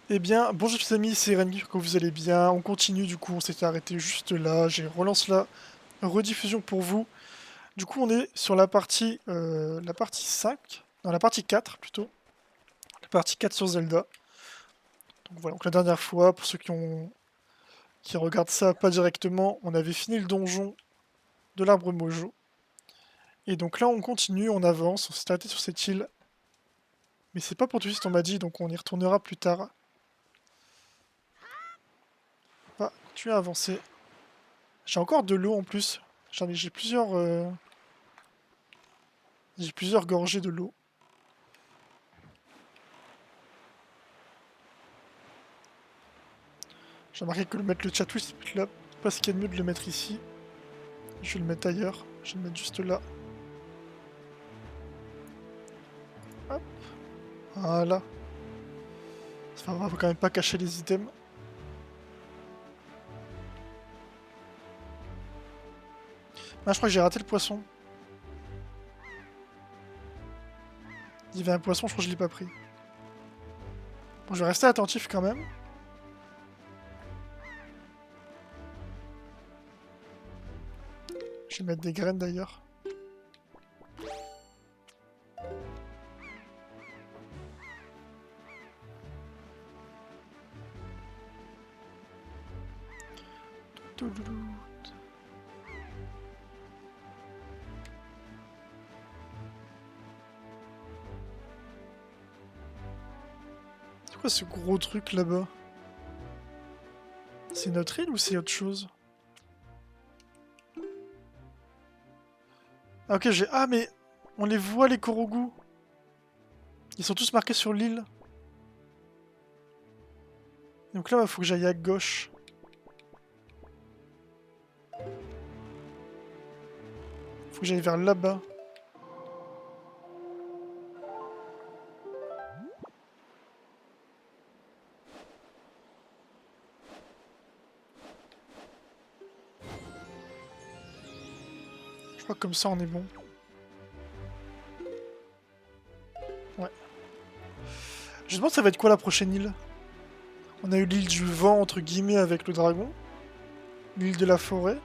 Eh bien, bonjour les amis, c'est Renny, que vous allez bien. On continue, du coup, on s'était arrêté juste là. J'ai relance la rediffusion pour vous. Du coup, on est sur la partie 5, non, la partie 4 plutôt. La partie 4 sur Zelda. Donc voilà, donc la dernière fois, pour ceux qui regardent ça pas directement, on avait fini le donjon de l'arbre Mojo. Et donc là, on continue, on avance, on s'est arrêté sur cette île. Mais c'est pas pour tout de suite, on m'a dit, donc on y retournera plus tard. On va continuer à avancer. J'ai encore de l'eau en plus. J'ai plusieurs gorgées de l'eau. J'ai remarqué que mettre le chat twist, c'est peut-être là pas ce qu'il y a de mieux de le mettre ici. Je vais le mettre ailleurs. Je vais le mettre juste là. Hop. Voilà. Ça va quand même pas cacher les items. Ah, je crois que j'ai raté le poisson. Il y avait un poisson, je crois que je l'ai pas pris. Bon, je vais rester attentif quand même. Je vais mettre des graines d'ailleurs. Touloulou. C'est quoi ce gros truc là-bas? C'est notre île ou c'est autre chose? Ah ok, j'ai... Ah mais... On les voit les Korogu. Ils sont tous marqués sur l'île. Donc là, il faut que j'aille à gauche. Faut que j'aille vers là-bas. Je crois que comme ça on est bon. Ouais. Je me demande ça va être quoi la prochaine île. On a eu l'île du vent entre guillemets avec le dragon. L'île de la forêt.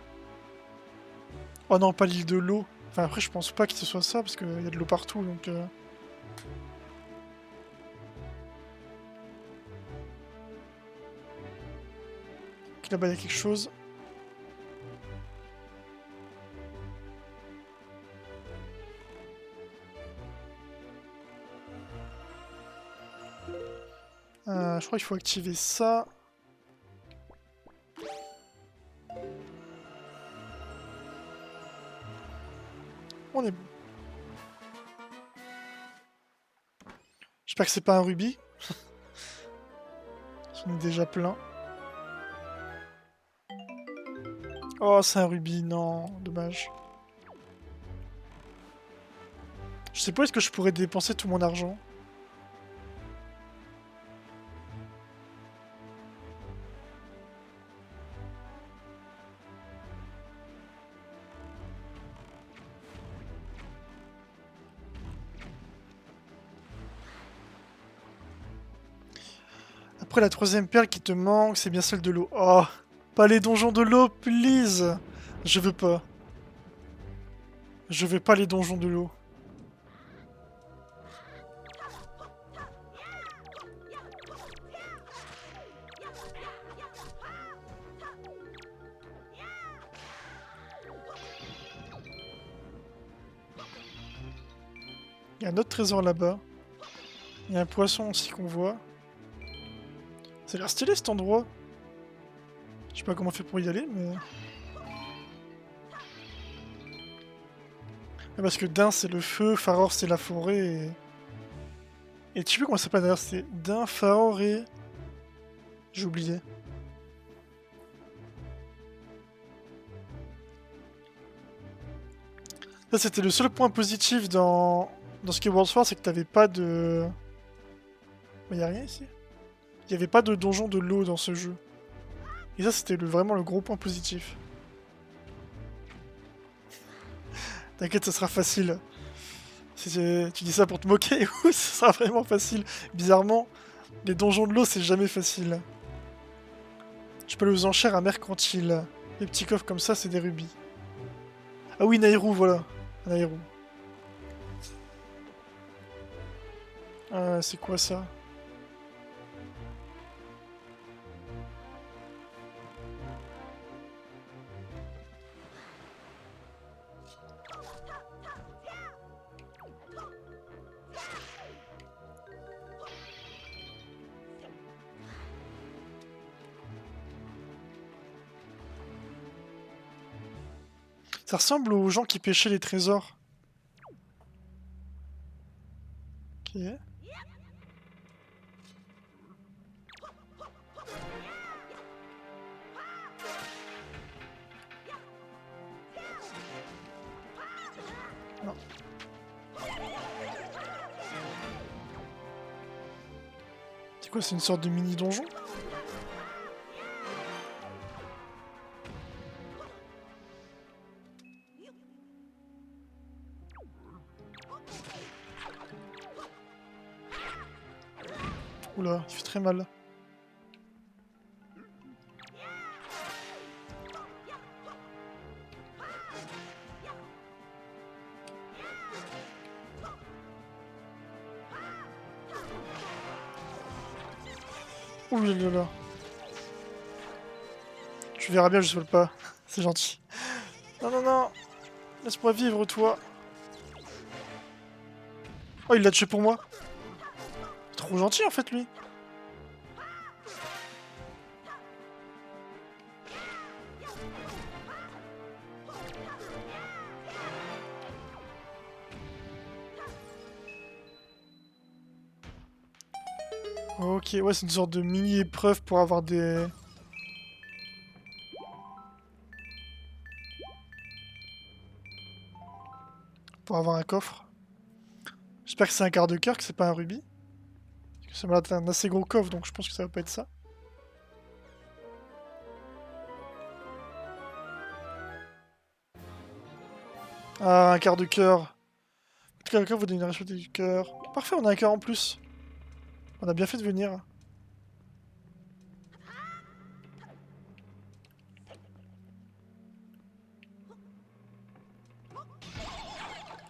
Oh non, pas l'île de l'eau. Enfin après je pense pas que ce soit ça parce qu'il y a de l'eau partout donc... Ok, là-bas il y a quelque chose. Je crois qu'il faut activer ça. On est bon. J'espère que c'est pas un rubis. On est déjà plein. Oh, c'est un rubis, non, dommage. Je sais pas, est-ce que je pourrais dépenser tout mon argent? Après, la troisième perle qui te manque, c'est bien celle de l'eau. Oh, pas les donjons de l'eau, please! Je veux pas. Je veux pas les donjons de l'eau. Il y a un autre trésor là-bas. Il y a un poisson aussi qu'on voit. Ça a l'air stylé cet endroit. Je sais pas comment on fait pour y aller, mais... Ah, parce que Dain c'est le feu, Faror c'est la forêt et tu sais plus comment ça s'appelle d'ailleurs, c'est Dain, Faror et... J'ai oublié. Ça c'était le seul point positif dans ce qui est World War, c'est que t'avais pas de... Mais y'a rien ici. Il y avait pas de donjon de l'eau dans ce jeu. Et ça c'était vraiment le gros point positif. T'inquiète, ça sera facile. Si tu dis ça pour te moquer, ou ça sera vraiment facile. Bizarrement, Les donjons de l'eau, c'est jamais facile. Je peux aller aux enchères à mercantile. Les petits coffres comme ça, c'est des rubis. Ah oui, Nairou, voilà. Nairou. C'est quoi ça? Ça ressemble aux gens qui pêchaient les trésors. Ok. Non. C'est quoi, c'est une sorte de mini donjon? Oula, il fait très mal. Ouh là là là. Tu verras bien, je saute pas. C'est gentil. Non, non, non. Laisse-moi vivre, toi. Oh, il l'a tué pour moi. Trop gentil, en fait, lui. Ok, ouais, c'est une sorte de mini-épreuve pour avoir des... Pour avoir un coffre. J'espère que c'est un quart de cœur, que c'est pas un rubis. Parce que ça m'a l'air d'être un assez gros coffre, donc je pense que ça va pas être ça. Ah, un quart de cœur. Un quart de cœur vous donne une racheter du cœur. Parfait, on a un cœur en plus. On a bien fait de venir.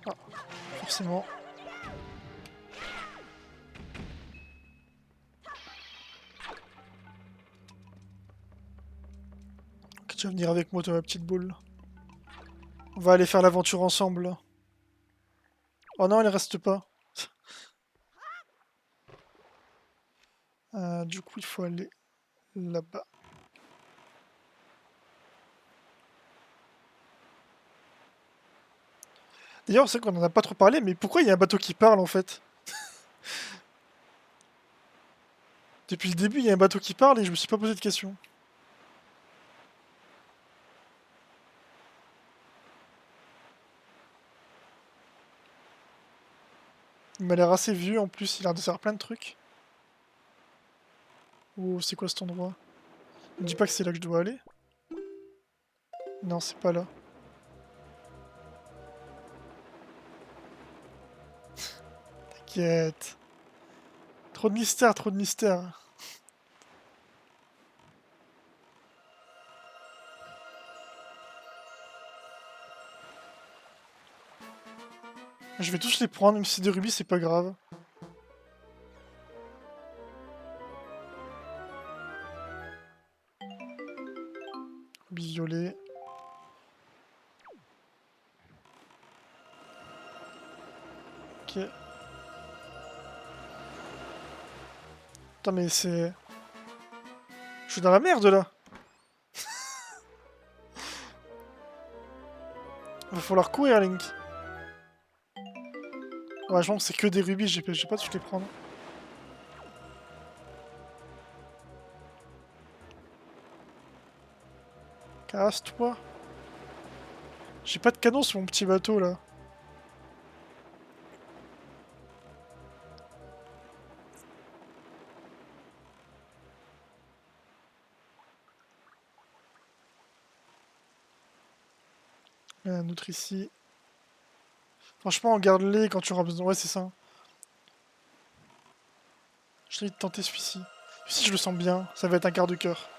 Ah, forcément. Ok, tu vas venir avec moi, toi, ma petite boule. On va aller faire l'aventure ensemble. Oh non, elle reste pas. Du coup, il faut aller là-bas. D'ailleurs, c'est vrai qu'on en a pas trop parlé, mais pourquoi il y a un bateau qui parle en fait? Depuis le début, il y a un bateau qui parle et je me suis pas posé de questions. Il m'a l'air assez vieux en plus, il a l'air de faire plein de trucs. Oh, c'est quoi cet endroit? Ne me dis pas que c'est là que je dois aller. Non, c'est pas là. T'inquiète. Trop de mystère, trop de mystère. Je vais tous les prendre, même si c'est des rubis, c'est pas grave. Rubis violet. Ok. Putain, mais c'est... Je suis dans la merde là. Va falloir courir, Link. Ouais, je pense que c'est que des rubis, j'ai pas tous les prendre. Casse-toi. J'ai pas de canon sur mon petit bateau là. Un autre ici. Franchement, garde-les quand tu auras besoin. Ouais, c'est ça. J'ai envie de tenter celui-ci. Celui-ci, je le sens bien. Ça va être un quart de cœur.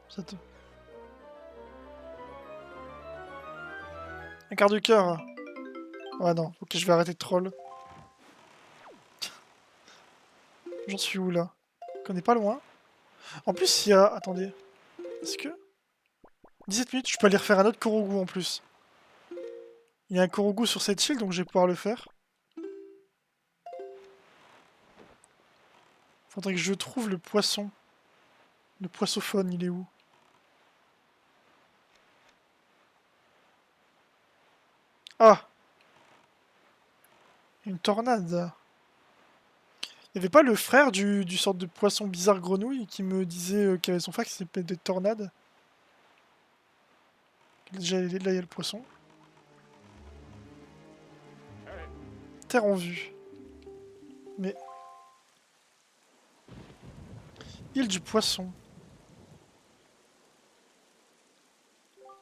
Ça te... Un quart de cœur. Ouais, non. Ok, je vais arrêter de troll. J'en suis où, là? On est pas loin. En plus, il y a... Attendez. Est-ce que... 17 minutes, je peux aller refaire un autre Korogu en plus. Il y a un Korogu sur cette île, donc je vais pouvoir le faire. Faudrait que je trouve le poisson. Le poissophone, il est où? Ah! Une tornade. Il y avait pas le frère du sorte de poisson bizarre grenouille qui me disait qu'il avait son frère qui s'appelait des tornades? Déjà, là, il y a le poisson. Terre en vue. Mais... Île du poisson.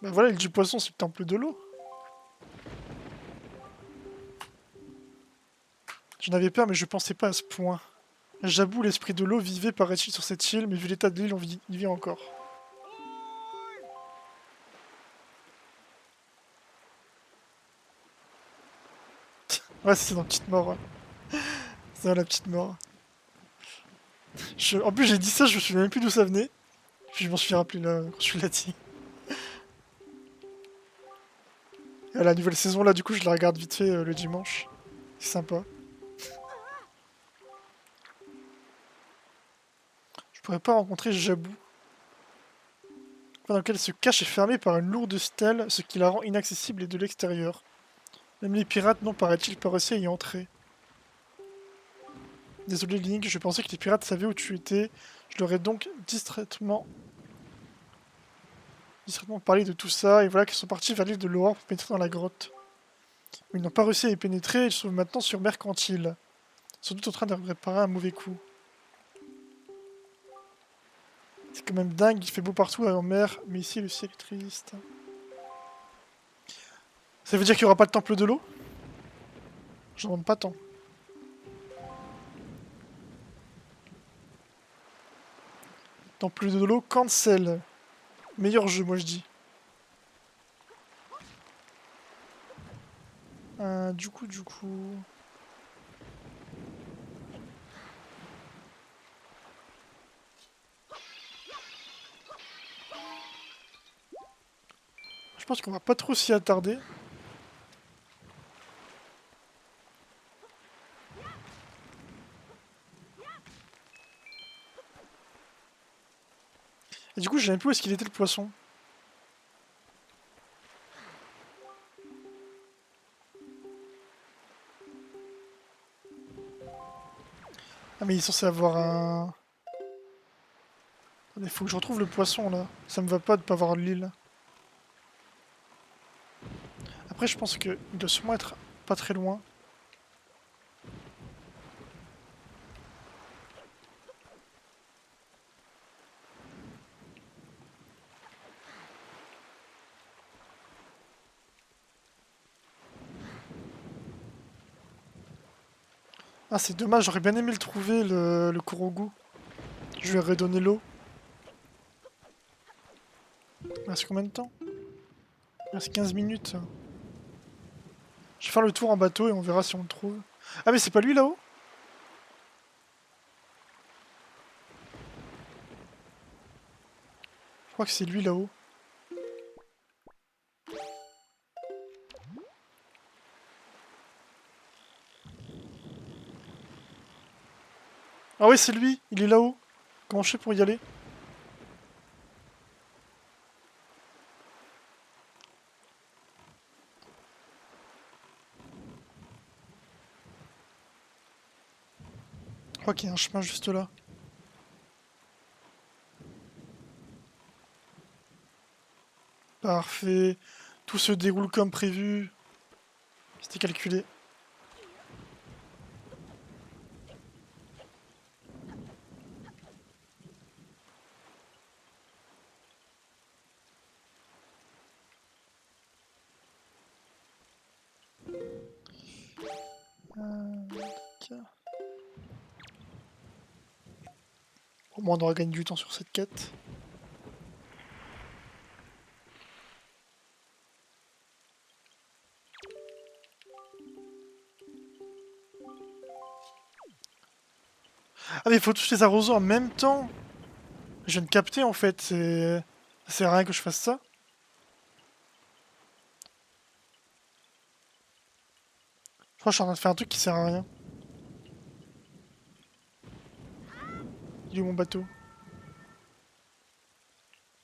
Bah voilà, l'île du poisson, c'est le temple de l'eau. J'en avais peur, mais je pensais pas à ce point. J'avoue, l'esprit de l'eau vivait, paraît-il, sur cette île, mais vu l'état de l'île, il vit encore. Ouais, c'est dans la petite mort. Ouais. C'est dans la petite mort. En plus, j'ai dit ça, je me souviens même plus d'où ça venait. Puis je m'en suis rappelé là, quand je l'ai dit. Et à la nouvelle saison, là, du coup, je la regarde vite fait le dimanche. C'est sympa. Je pourrais pas rencontrer Jabou. Dans lequel elle se cache et fermée par une lourde stèle, ce qui la rend inaccessible et de l'extérieur. Même les pirates n'ont, paraît-il, pas réussi à y entrer. Désolé Link, je pensais que les pirates savaient où tu étais. Je leur ai donc distraitement parlé de tout ça, et voilà qu'ils sont partis vers l'île de Loire pour pénétrer dans la grotte. Mais ils n'ont pas réussi à y pénétrer, ils sont maintenant sur Mercantile. Sans doute en train de réparer un mauvais coup. C'est quand même dingue, il fait beau partout en mer, mais ici le ciel est triste. Ça veut dire qu'il n'y aura pas de temple de l'eau? J'en demande pas tant. Temple de l'eau, cancel. Meilleur jeu, moi je dis. Du coup... Je pense qu'on va pas trop s'y attarder. Et du coup, je sais même plus où est-ce qu'il était le poisson. Ah mais il est censé avoir un... Il faut que je retrouve le poisson là. Ça me va pas de pas avoir l'île. Après je pense qu'il doit sûrement être pas très loin. Ah c'est dommage, j'aurais bien aimé le trouver le Korogu. Je lui aurais donné l'eau. Il reste combien de temps? Il reste 15 minutes. Je vais faire le tour en bateau et on verra si on le trouve. Ah mais c'est pas lui là-haut? Je crois que c'est lui là-haut. Ah oui c'est lui, il est là-haut. Comment je fais pour y aller? Je crois qu'il y a un chemin juste là. Parfait. Tout se déroule comme prévu. C'était calculé. Au moins on aura gagné du temps sur cette quête. Ah mais il faut tous les arroser en même temps. Je viens de capter en fait, c'est... Ça sert à rien que je fasse ça. Je crois que je suis en train de faire un truc qui sert à rien. Il est où mon bateau?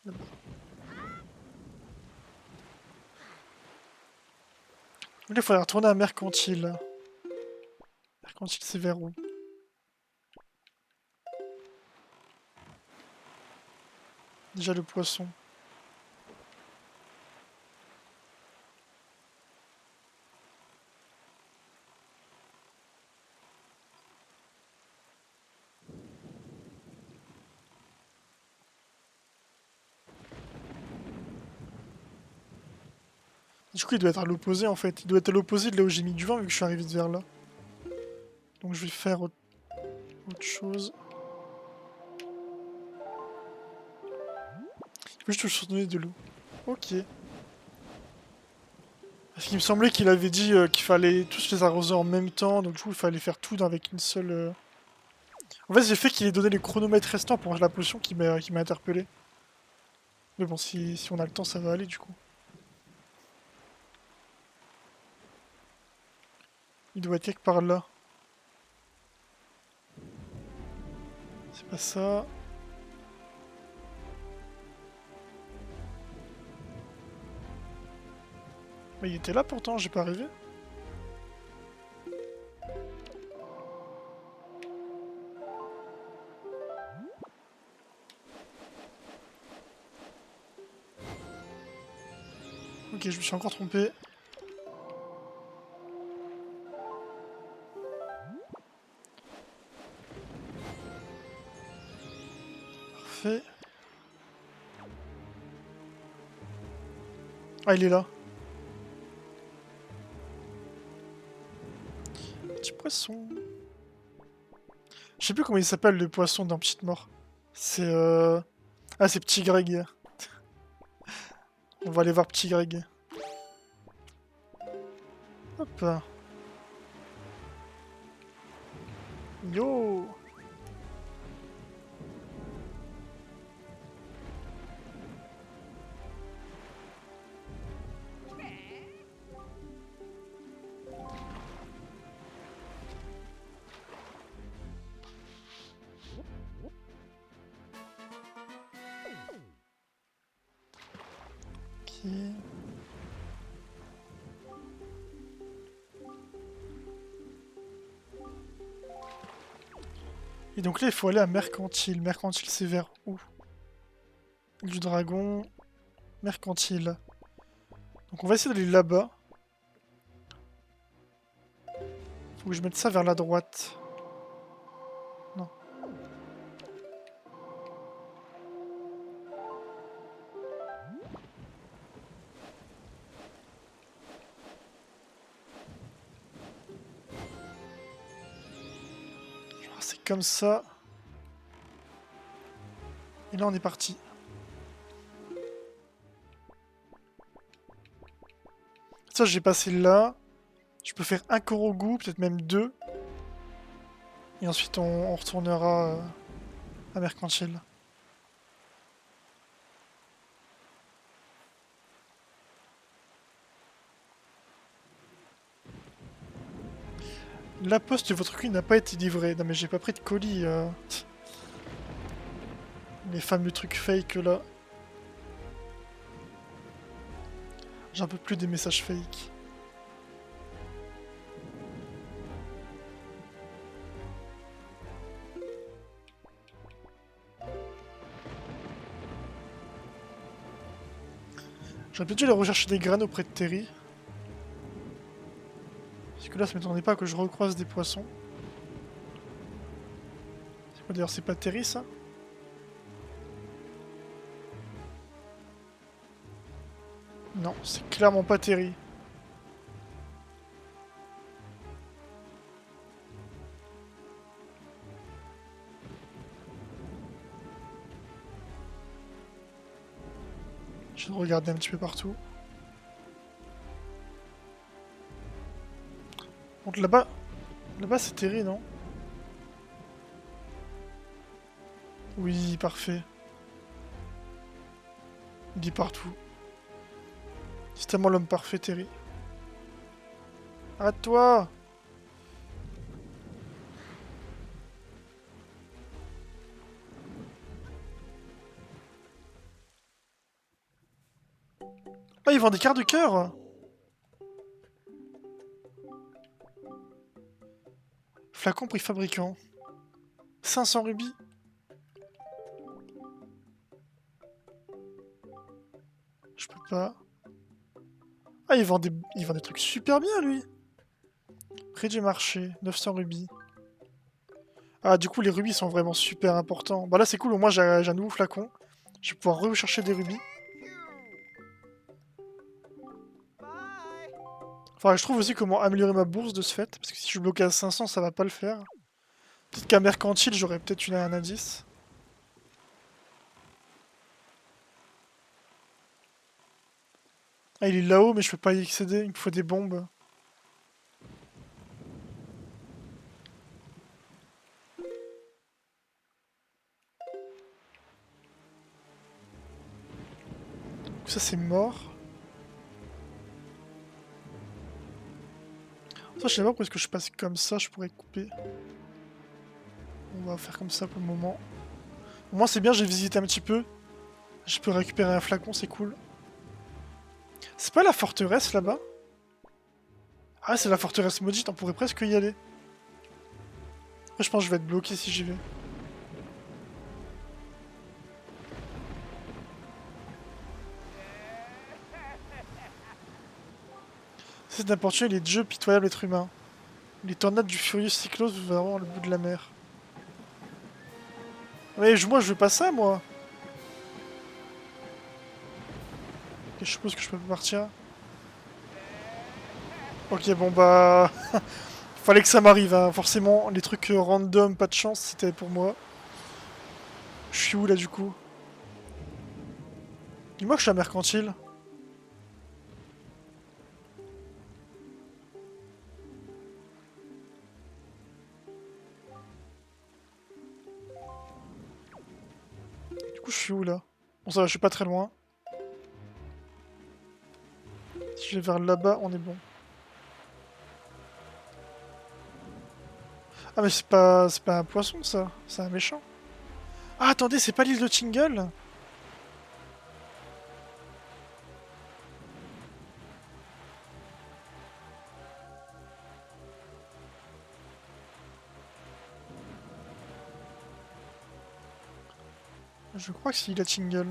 Là-bas. Là, il faudrait retourner à Mercantile. Mercantile, c'est vers où? Déjà le poisson. Du coup, il doit être à l'opposé en fait. Il doit être à l'opposé de là où j'ai mis du vin vu que je suis arrivé de vers là. Donc je vais faire autre chose. Il faut juste donner de l'eau. Ok. Parce qu'il me semblait qu'il avait dit qu'il fallait tous les arroser en même temps. Donc du coup, il fallait faire tout avec une seule... En fait, j'ai fait qu'il ait donné les chronomètres restants pour la potion qui m'a interpellé. Mais bon, si on a le temps, ça va aller du coup. Il doit être quelque part là. C'est pas ça. Mais il était là pourtant, j'ai pas rêvé. Ok, je me suis encore trompé. Parfait. Ah, il est là. Petit poisson. Je sais plus comment il s'appelle le poisson dans Petite Mort. C'est Ah, c'est Petit Greg. On va aller voir Petit Greg. Hop. Yo. Ok. Et donc là, il faut aller à Mercantile. Mercantile, c'est vers où? Du dragon. Mercantile. Donc on va essayer d'aller là-bas. Faut que je mette ça vers la droite. Non. Je crois que c'est comme ça. Et là, on est parti. Ça, j'ai passé là. Je peux faire un Korogu, peut-être même deux. Et ensuite, on retournera à Mercantile. La poste de votre colis n'a pas été livrée. Non mais j'ai pas pris de colis. Les fameux trucs fake là. J'en peux plus des messages fake. J'aurais peut-être dû aller rechercher des graines auprès de Terry. Parce que là, ça m'étonnait pas que je recroise des poissons. C'est quoi d'ailleurs, c'est pas Terry ça? Non, c'est clairement pas Terry. Je vais regarder un petit peu partout. Donc là-bas... Là-bas c'est terrible, non? Oui, parfait. Il est partout. C'est tellement l'homme parfait, Terry. Arrête-toi! Ah, ils vendent des cartes de cœur! Flacon prix fabricant. 500 rubis. Je peux pas. Ah, il vend des trucs super bien, lui! Prix du marché, 900 rubis. Ah, du coup, les rubis sont vraiment super importants. Bah là, c'est cool, au moins j'ai un nouveau flacon. Je vais pouvoir rechercher des rubis. Enfin, je trouve aussi comment améliorer ma bourse de ce fait. Parce que si je suis bloqué à 500, ça va pas le faire. Peut-être qu'à mercantile, j'aurais peut-être un indice. Ah, il est là-haut, mais je peux pas y accéder. Il me faut des bombes. Donc ça, c'est mort. Ça, je sais pas pourquoi est-ce que je passe comme ça. Je pourrais couper. On va faire comme ça pour le moment. Au moins, c'est bien, j'ai visité un petit peu. Je peux récupérer un flacon, c'est cool. C'est pas la forteresse là-bas? Ah, c'est la forteresse maudite, on pourrait presque y aller. Moi, je pense que je vais être bloqué si j'y vais. C'est n'importe quoi, les dieux pitoyables être humain. Les tornades du furieux cyclone vont avoir le bout de la mer. Mais moi, je veux pas ça, moi. Ok, je suppose que je peux pas partir. Ok, bon bah... Fallait que ça m'arrive, hein. Forcément, les trucs random, pas de chance, c'était pour moi. Je suis où, là, du coup? Dis-moi que je suis à mercantile. Du coup, je suis où, là? Bon, ça va, je suis pas très loin. Si je vais vers là-bas, on est bon. Ah, mais c'est pas un poisson, ça. C'est un méchant. Ah, attendez, c'est pas l'île de Tingle? Je crois que c'est l'île de Tingle.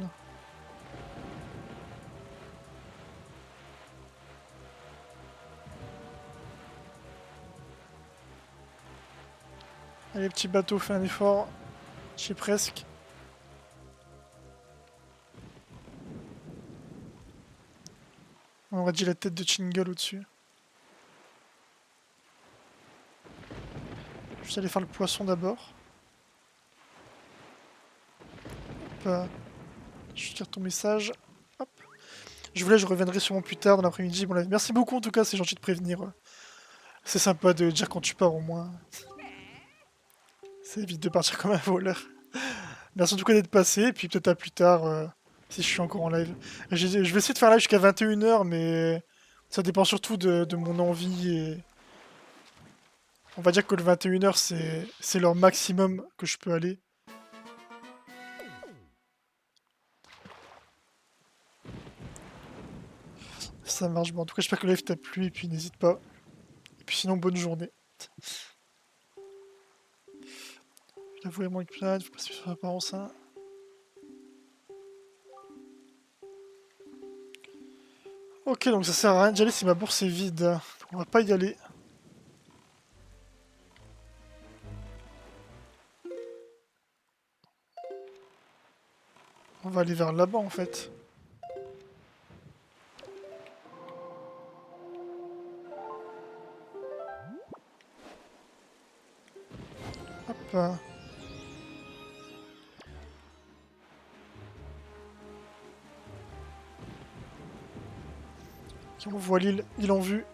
Allez, petit bateau, fais un effort. J'y ai presque. On aurait dit la tête de Tingle au-dessus. Je vais aller faire le poisson d'abord. Hop, je tire ton message. Hop. Je reviendrai sûrement plus tard dans l'après-midi. Bon, merci beaucoup en tout cas, c'est gentil de prévenir. C'est sympa de dire quand tu pars au moins. Ça évite de partir comme un voleur. Merci en tout cas d'être passé, et puis peut-être à plus tard si je suis encore en live. Je vais essayer de faire live jusqu'à 21 h, mais ça dépend surtout de mon envie. Et on va dire que le 21 h c'est leur maximum que je peux aller. Ça marche. Bon, en tout cas, j'espère que le live t'a plu, et puis n'hésite pas. Et puis sinon, bonne journée. Je l'avoue, vraiment une planète, faut passer sur l'apparence, hein. Ok, donc ça sert à rien d'y aller si ma bourse est vide. On va pas y aller. On va aller vers là-bas en fait. Hop. Ok, on voit l'île, île en vue.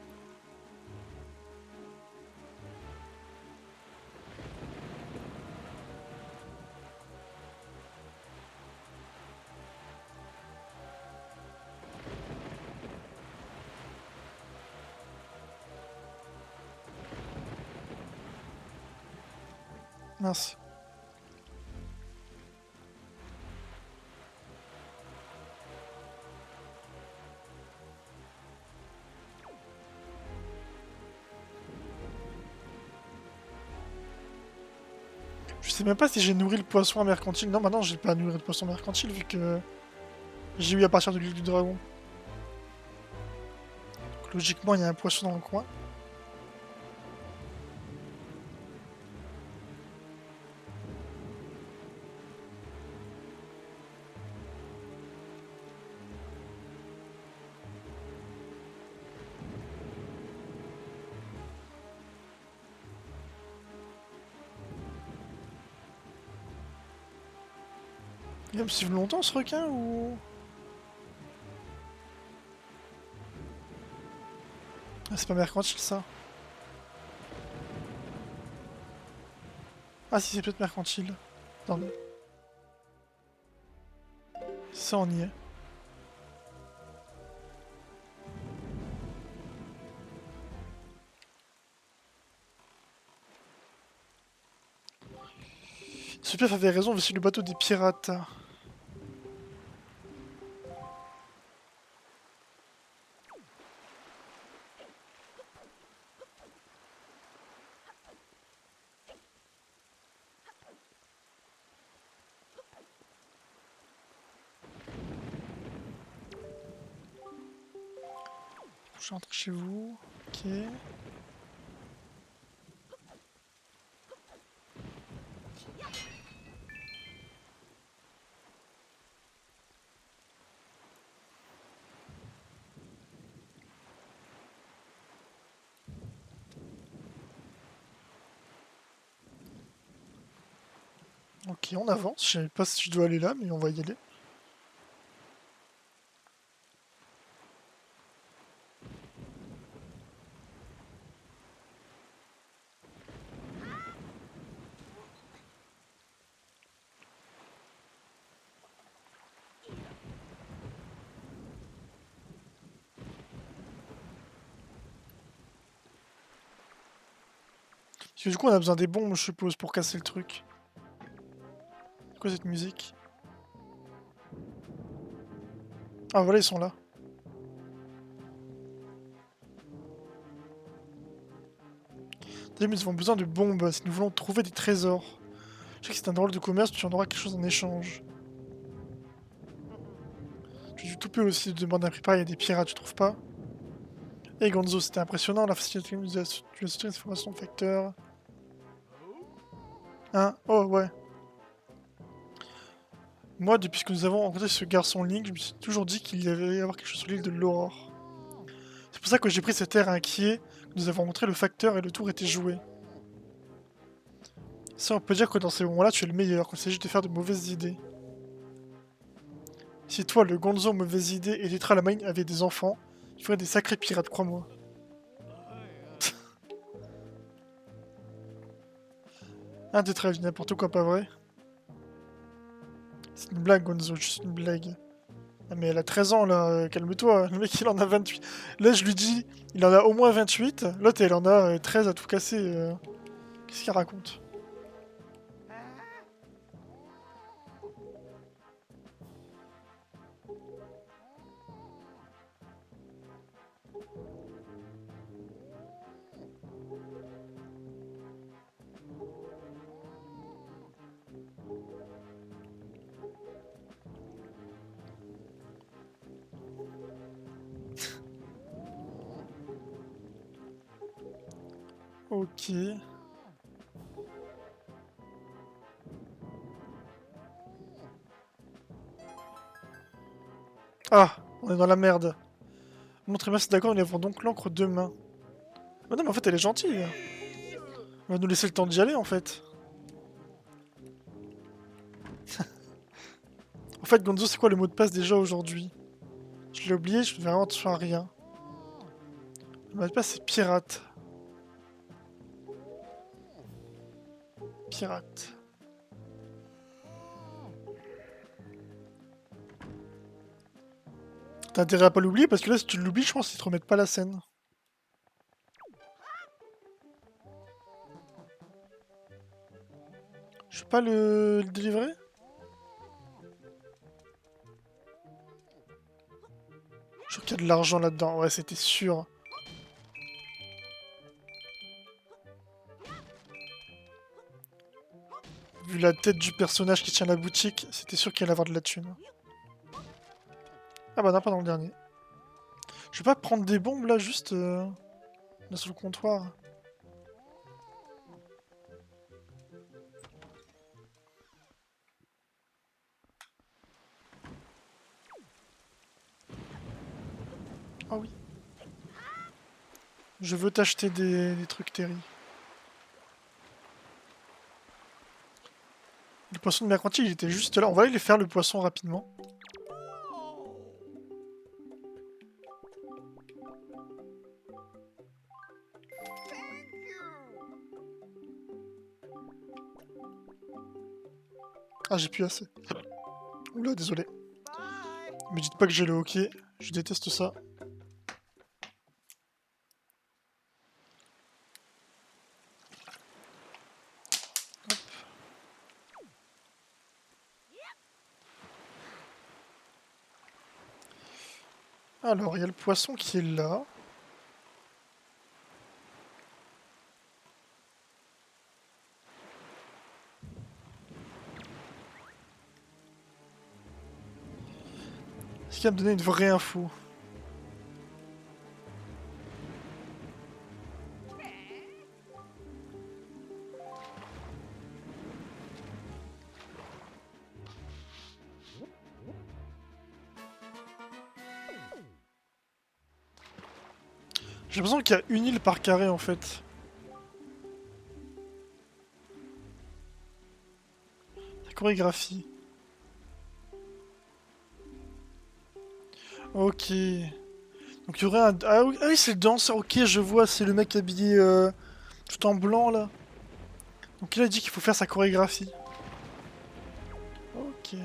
Mince. Je sais même pas si j'ai nourri le poisson à mercantile. Non, maintenant j'ai pas nourri le poisson mercantile vu que j'ai eu à partir de l'île du dragon. Donc, logiquement, il y a un poisson dans le coin. Il va me suivre longtemps ce requin ou... Ah, c'est pas mercantile ça. Ah si, c'est peut-être mercantile. Attendez. Ça, on y est. Ce piaf avait raison, voici le bateau des pirates. Je rentre chez vous. Ok. Ok, on avance. Je sais pas si je dois aller là, mais on va y aller. Parce que du coup, on a besoin des bombes, je suppose, pour casser le truc. C'est quoi cette musique? Ah, voilà, ils sont là. Mais nous avons besoin de bombes si nous voulons trouver des trésors. Je sais que c'est un drôle de commerce, tu en auras quelque chose en échange. Tu as tout peut aussi demander un préparé, il y a des pirates, tu trouves pas? Et Gonzo, c'était impressionnant, la facilité d'utilisation des informations de facteurs. Hein? Oh, ouais. Moi, depuis que nous avons rencontré ce garçon Link, je me suis toujours dit qu'il y avait y avoir quelque chose sur l'île de l'Aurore. C'est pour ça que j'ai pris cet air inquiet. Nous avons rencontré le facteur et le tour était joué. Ça, on peut dire que dans ces moments-là, tu es le meilleur, quand il s'agit de faire de mauvaises idées. Si toi, le Gonzo, mauvaise idée, et Letra la Mine avaient des enfants, ils feraient des sacrés pirates, crois-moi. Un des traits, n'importe quoi, pas vrai? C'est une blague, Gonzo, juste une blague. Ah mais elle a 13 ans là, calme-toi, le mec il en a 28. Là je lui dis, il en a au moins 28, l'autre elle en a 13 à tout casser. Qu'est-ce qu'il raconte? Ok. Ah, on est dans la merde. Montrez-moi si d'accord, nous avons donc l'encre demain. Mais non mais en fait elle est gentille. Elle va nous laisser le temps d'y aller en fait. En fait Gonzo c'est quoi le mot de passe déjà aujourd'hui? Je l'ai oublié, je fais vraiment attention à rien. Le pas c'est pirate. Pirate. T'as intérêt à pas l'oublier parce que là si tu l'oublies je pense qu'ils te remettent pas la scène. Je peux pas le délivrer? Je crois qu'il y a de l'argent là-dedans, ouais c'était sûr. Vu la tête du personnage qui tient la boutique, c'était sûr qu'il allait avoir de la thune. Ah bah non, pas dans le dernier. Je vais pas prendre des bombes là, juste là sur le comptoir. Ah oui. Je veux t'acheter des trucs Terry. Le poisson de mercantile, il était juste là. On va aller faire le poisson rapidement. Ah, j'ai plus assez. Oula, désolé. Me dites pas que j'ai le hockey. Je déteste ça. Alors, il y a le poisson qui est là. Est-ce qu'il va me donner une vraie info? J'ai l'impression qu'il y a une île par carré en fait. La chorégraphie. Ok. Donc il y aurait un... ah oui, c'est le danseur. Ok, je vois, c'est le mec habillé tout en blanc là. Donc il a dit qu'il faut faire sa chorégraphie. Ok.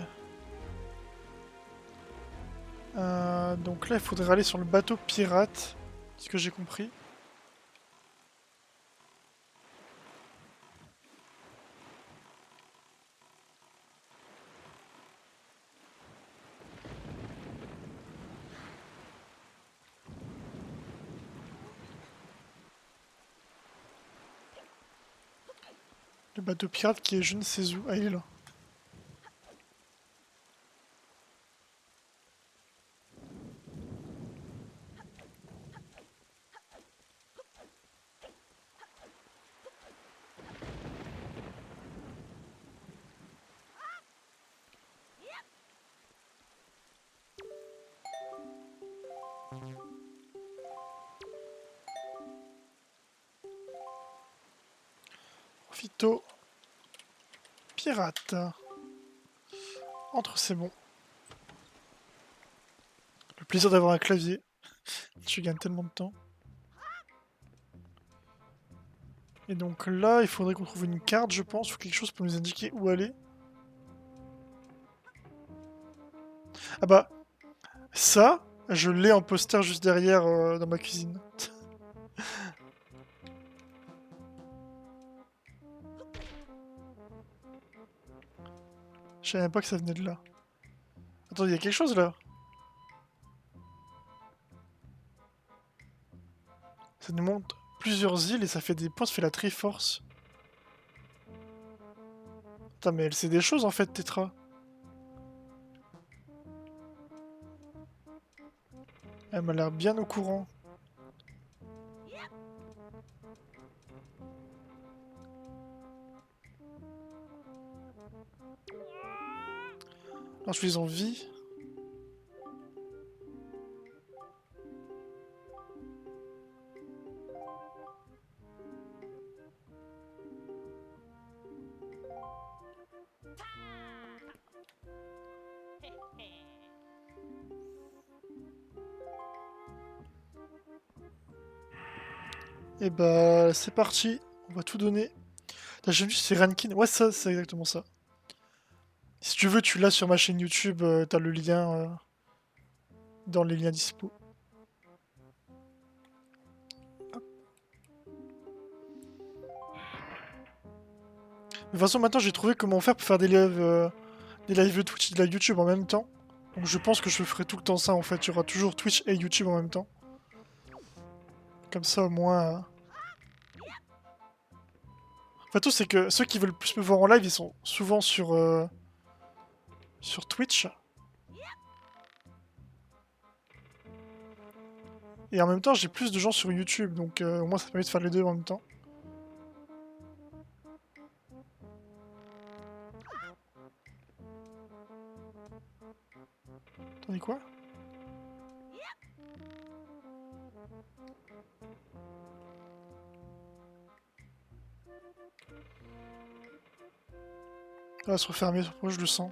Donc là, il faudrait aller sur le bateau pirate. C'est ce que j'ai compris. Le bateau pirate qui est je ne sais où. Ah, il est là. Profito. Pirate. Entre, c'est bon. Le plaisir d'avoir un clavier. Tu gagnes tellement de temps. Et donc là, il faudrait qu'on trouve une carte, je pense, ou quelque chose pour nous indiquer où aller. Ah bah, ça, je l'ai en poster juste derrière dans ma cuisine. Je savais même pas que ça venait de là. Attends, il y a quelque chose là. Ça nous montre plusieurs îles et ça fait des points, ça fait la Triforce. Putain, mais elle sait des choses en fait, Tetra. Elle m'a l'air bien au courant. Alors, je suis en vie. Et bah c'est parti, on va tout donner. J'ai vu c'est Rankin, ouais ça c'est exactement ça. Si tu veux tu l'as sur ma chaîne YouTube, t'as le lien dans les liens dispo. De toute façon maintenant j'ai trouvé comment faire pour faire des lives Twitch et de la YouTube en même temps. Donc je pense que je ferai tout le temps ça en fait, il y aura toujours Twitch et YouTube en même temps. Comme ça au moins... Enfin tout c'est que ceux qui veulent plus me voir en live ils sont souvent sur Twitch. Et en même temps j'ai plus de gens sur YouTube donc au moins ça permet de faire les deux en même temps. Attendez quoi? Ça va se refermer, moi je le sens.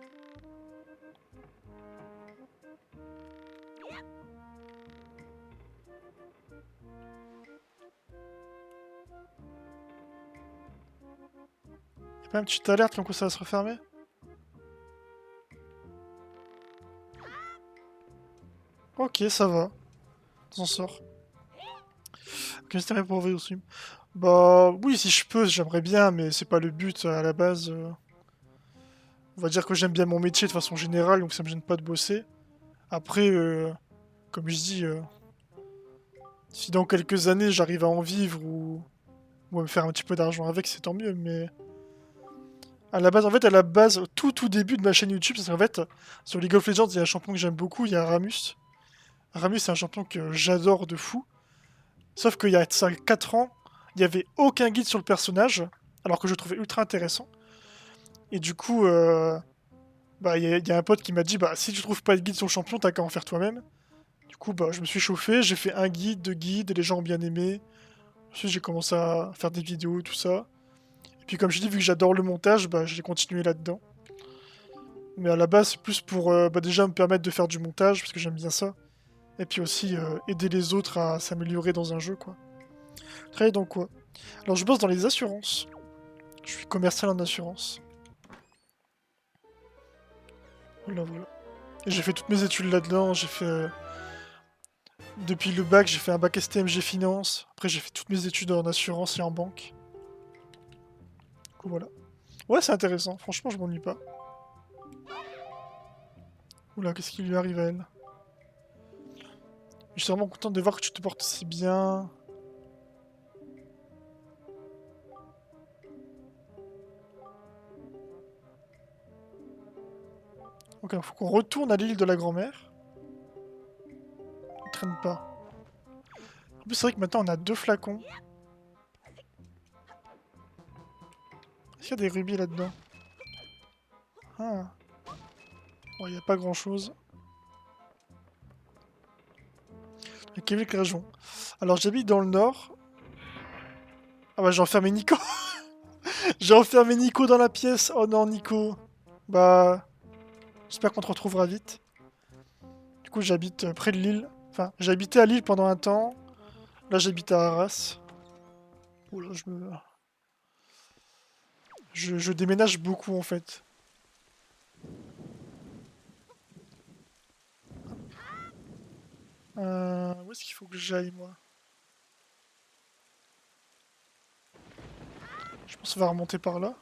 Y'a pas une petite alerte comme quoi ça va se refermer? Ok, ça va. On s'en sort. Ok, c'était rien pour vous stream. Bah oui, si je peux, j'aimerais bien, mais c'est pas le but à la base. On va dire que j'aime bien mon métier de façon générale, donc ça me gêne pas de bosser. Après, comme je dis, si dans quelques années j'arrive à en vivre ou à me faire un petit peu d'argent avec, c'est tant mieux, mais... À la base, en fait, à la base, au tout début de ma chaîne YouTube, parce qu'en fait, sur League of Legends, il y a un champion que j'aime beaucoup, il y a Ramus. Ramus, c'est un champion que j'adore de fou. Sauf qu'il y a ça 4 ans, il n'y avait aucun guide sur le personnage, alors que je le trouvais ultra intéressant. Et du coup, bah, il y a un pote qui m'a dit, bah, si tu trouves pas de guide sur le champion, t'as qu'à en faire toi-même. Du coup, bah, je me suis chauffé, j'ai fait un guide, deux guides, et les gens ont bien aimé. Ensuite, j'ai commencé à faire des vidéos, tout ça. Et puis, comme je dis, vu que j'adore le montage, bah, j'ai continué là-dedans. Mais à la base, c'est plus pour bah, déjà me permettre de faire du montage, parce que j'aime bien ça. Et puis aussi aider les autres à s'améliorer dans un jeu, quoi. Travailler dans quoi? Alors, je bosse dans les assurances. Je suis commercial en assurance. Voilà, voilà. Et j'ai fait toutes mes études là-dedans. J'ai fait... depuis le bac, j'ai fait un bac STMG Finance. Après, j'ai fait toutes mes études en assurance et en banque. Du coup, voilà. Ouais, c'est intéressant. Franchement, je m'ennuie pas. Oula, qu'est-ce qui lui arrive à elle? Je suis vraiment content de voir que tu te portes si bien. Ok, faut qu'on retourne à l'île de la grand-mère. On traîne pas. En plus, c'est vrai que maintenant, on a 2 flacons. Est-ce qu'il y a des rubis là-dedans? Ah. Bon, il n'y a pas grand-chose. Quelle région? Alors, j'habite dans le nord. Ah bah, j'ai enfermé Nico. J'ai enfermé Nico dans la pièce. Oh non, Nico. Bah, j'espère qu'on te retrouvera vite. Du coup, j'habite près de Lille. Enfin, j'ai habité à Lille pendant un temps. Là, j'habite à Arras. Oula, je déménage beaucoup en fait. Où est-ce qu'il faut que j'aille moi? Je pense qu'on va remonter par là.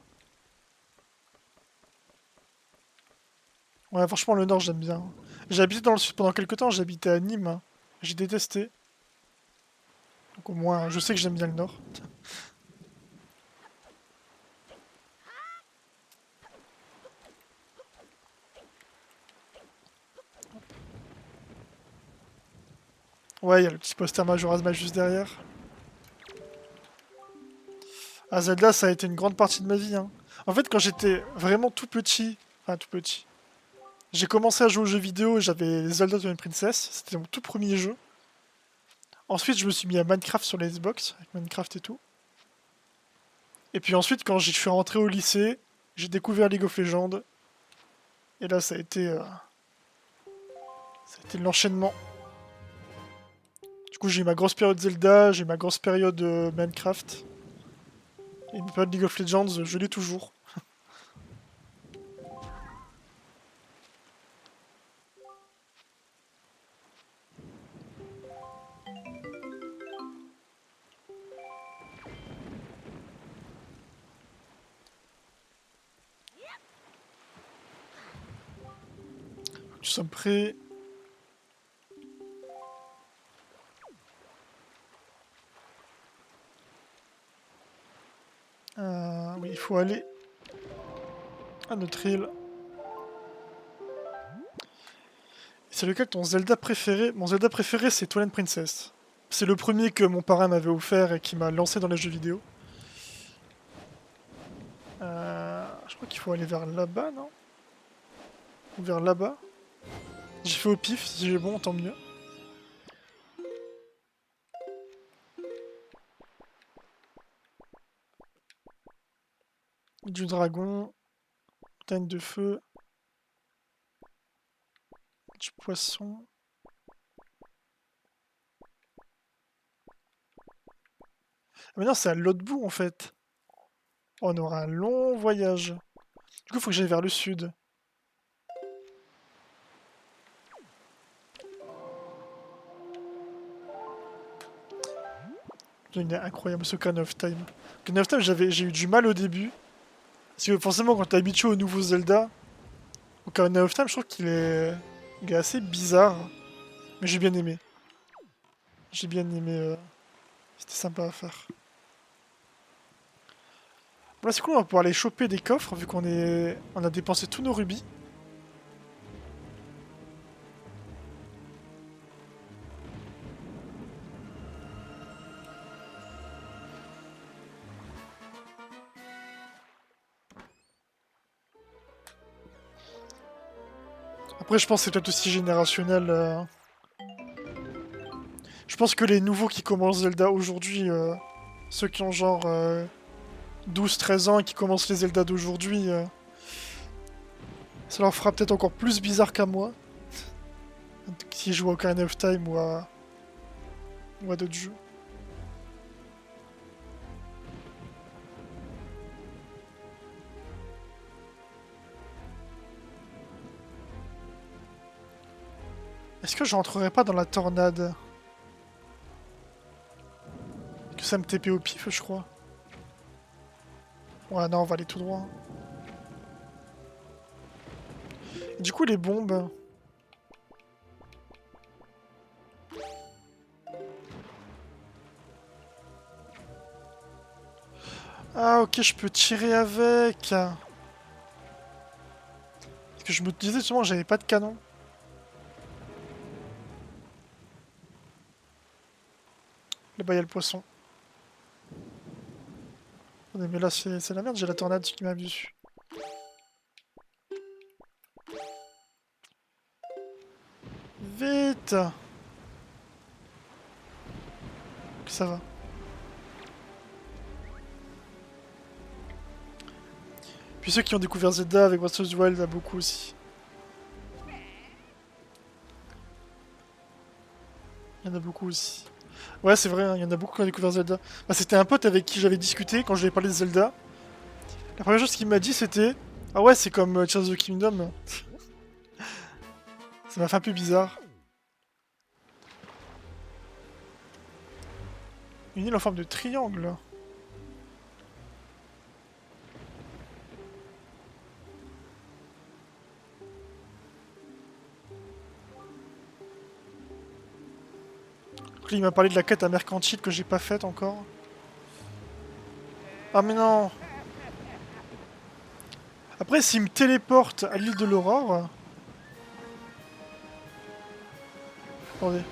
Ouais, franchement, le nord, j'aime bien. J'ai habité dans le sud pendant quelques temps, j'habitais à Nîmes. J'ai détesté. Donc au moins, je sais que j'aime bien le nord. Ouais, il y a le petit poster Majora's Mask juste derrière. Ah, Zelda, ça a été une grande partie de ma vie, hein. En fait, quand j'étais vraiment tout petit, enfin tout petit, j'ai commencé à jouer aux jeux vidéo et j'avais Zelda Twilight Princess, c'était mon tout premier jeu. Ensuite, je me suis mis à Minecraft sur les Xbox, avec Minecraft et tout. Et puis ensuite, quand je suis rentré au lycée, j'ai découvert League of Legends. Et là, ça a été l'enchaînement. Du coup, j'ai eu ma grosse période Zelda, j'ai ma grosse période Minecraft. Et une période League of Legends, je l'ai toujours. Nous sommes prêts. Oui, il faut aller à notre île. C'est lequel ton Zelda préféré? Mon Zelda préféré, c'est Twilight Princess. C'est le premier que mon parrain m'avait offert et qui m'a lancé dans les jeux vidéo. Je crois qu'il faut aller vers là-bas, non? Ou vers là-bas? J'ai fait au pif, si j'ai bon, tant mieux. Du dragon, montagne de feu, du poisson. Ah, maintenant, c'est à l'autre bout en fait. On aura un long voyage. Du coup, il faut que j'aille vers le sud. Il est incroyable ce Ocarina of Time. Ocarina of Time, j'ai eu du mal au début. Parce que forcément, quand t'es habitué au nouveau Zelda, Ocarina of Time, je trouve il est assez bizarre. Mais j'ai bien aimé. J'ai bien aimé. C'était sympa à faire. Bon, là, c'est cool, on va pouvoir aller choper des coffres vu on a dépensé tous nos rubis. Après, je pense que c'est peut-être aussi générationnel. Je pense que les nouveaux qui commencent Zelda aujourd'hui, ceux qui ont genre 12-13 ans et qui commencent les Zelda d'aujourd'hui, ça leur fera peut-être encore plus bizarre qu'à moi. S'ils jouent à Ocarina of Time ou à d'autres jeux. Est-ce que je rentrerai pas dans la tornade? Que ça me TP au pif, je crois. Ouais, non, on va aller tout droit. Et du coup, les bombes. Ah, ok, je peux tirer avec. Parce que je me disais justement que j'avais pas de canon. Là-bas, il y a le poisson. Attendez, mais là, c'est la merde, j'ai la tornade qui m'a vu dessus. Vite! Ok, ça va. Puis ceux qui ont découvert Zelda avec Breath of the Wild, il y a beaucoup aussi. Il y en a beaucoup aussi. Ouais, c'est vrai, hein, il y en a beaucoup qui ont découvert Zelda. Bah, c'était un pote avec qui j'avais discuté quand je lui ai parlé de Zelda. La première chose qu'il m'a dit, c'était: ah ouais, c'est comme Tears of the Kingdom. Ça m'a fait un peu bizarre. Une île en forme de triangle. Donc là, il m'a parlé de la quête à Mercantile que j'ai pas faite encore. Ah mais non! Après, s'il me téléporte à l'île de l'Aurore... Attendez.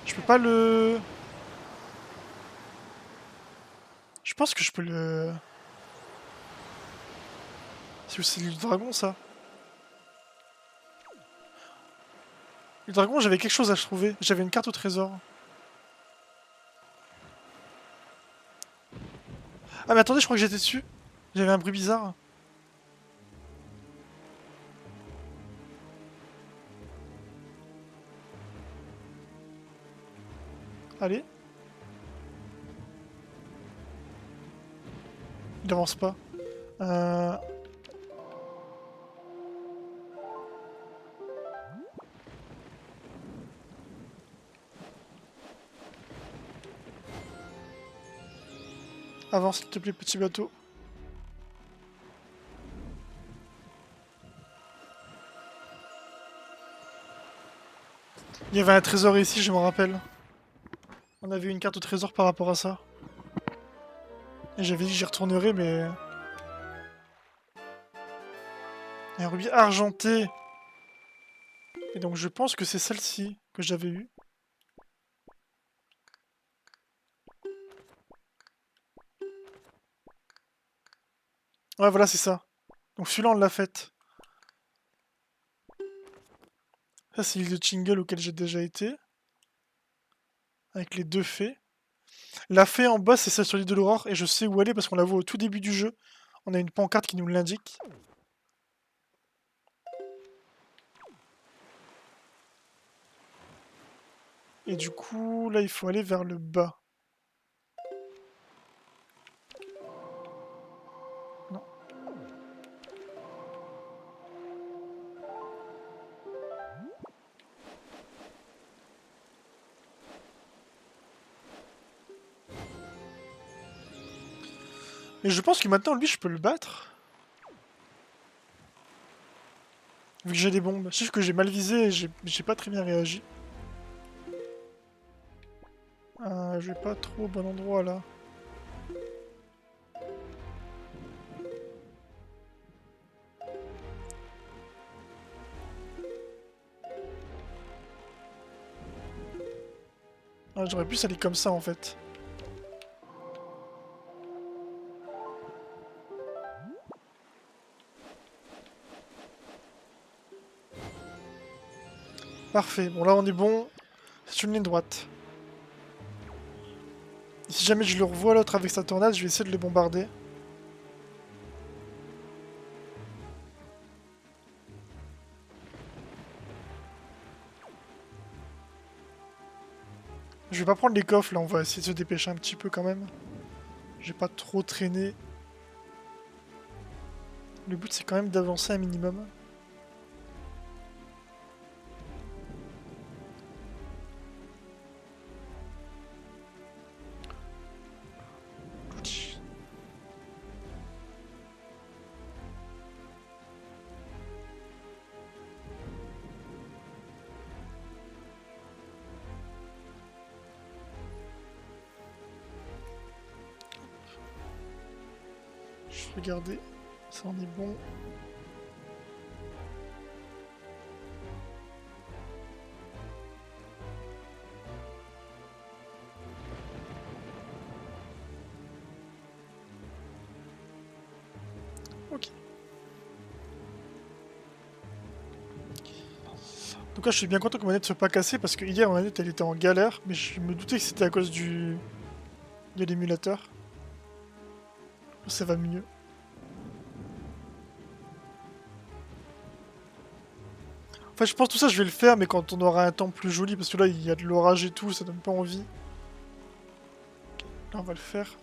Je peux pas le... Je pense que je peux le... C'est l'île du dragon, ça? Le dragon, j'avais quelque chose à trouver. J'avais une carte au trésor. Ah mais attendez, je crois que j'étais dessus. J'avais un bruit bizarre. Allez. Il avance pas. Euh... Avance s'il te plaît, petit bateau. Il y avait un trésor ici, je me rappelle. On avait une carte au trésor par rapport à ça. Et j'avais dit que j'y retournerais, mais... Un rubis argenté. Et donc je pense que c'est celle-ci que j'avais eue. Ouais, voilà, c'est ça. Donc celui-là, on l'a fait. Ça, c'est l'île de Tingle auquel j'ai déjà été. Avec les deux fées. La fée en bas, c'est celle sur l'île de l'Aurore. Et je sais où elle est parce qu'on la voit au tout début du jeu. On a une pancarte qui nous l'indique. Et du coup, là, il faut aller vers le bas. Non. Et je pense que maintenant, lui, je peux le battre. Vu que j'ai des bombes. Sauf que j'ai mal visé et j'ai pas très bien réagi. Je vais pas trop au bon endroit, là. Ah, j'aurais pu aller comme ça, en fait. Parfait. Bon, là, on est bon. C'est une ligne droite. Et si jamais je le revois, l'autre, avec sa tornade, je vais essayer de le bombarder. Je vais pas prendre les coffres, là. On va essayer de se dépêcher un petit peu, quand même. Je vais pas trop traîner. Le but, c'est quand même d'avancer un minimum. Je vais regarder. Ça en est bon. Ok. Donc là, je suis bien content que ma manette soit pas cassée parce que hier, ma manette elle était en galère, mais je me doutais que c'était à cause de l'émulateur. Ça va mieux. Enfin, je pense que tout ça, je vais le faire, mais quand on aura un temps plus joli, parce que là, il y a de l'orage et tout, ça donne pas envie. Là, on va le faire.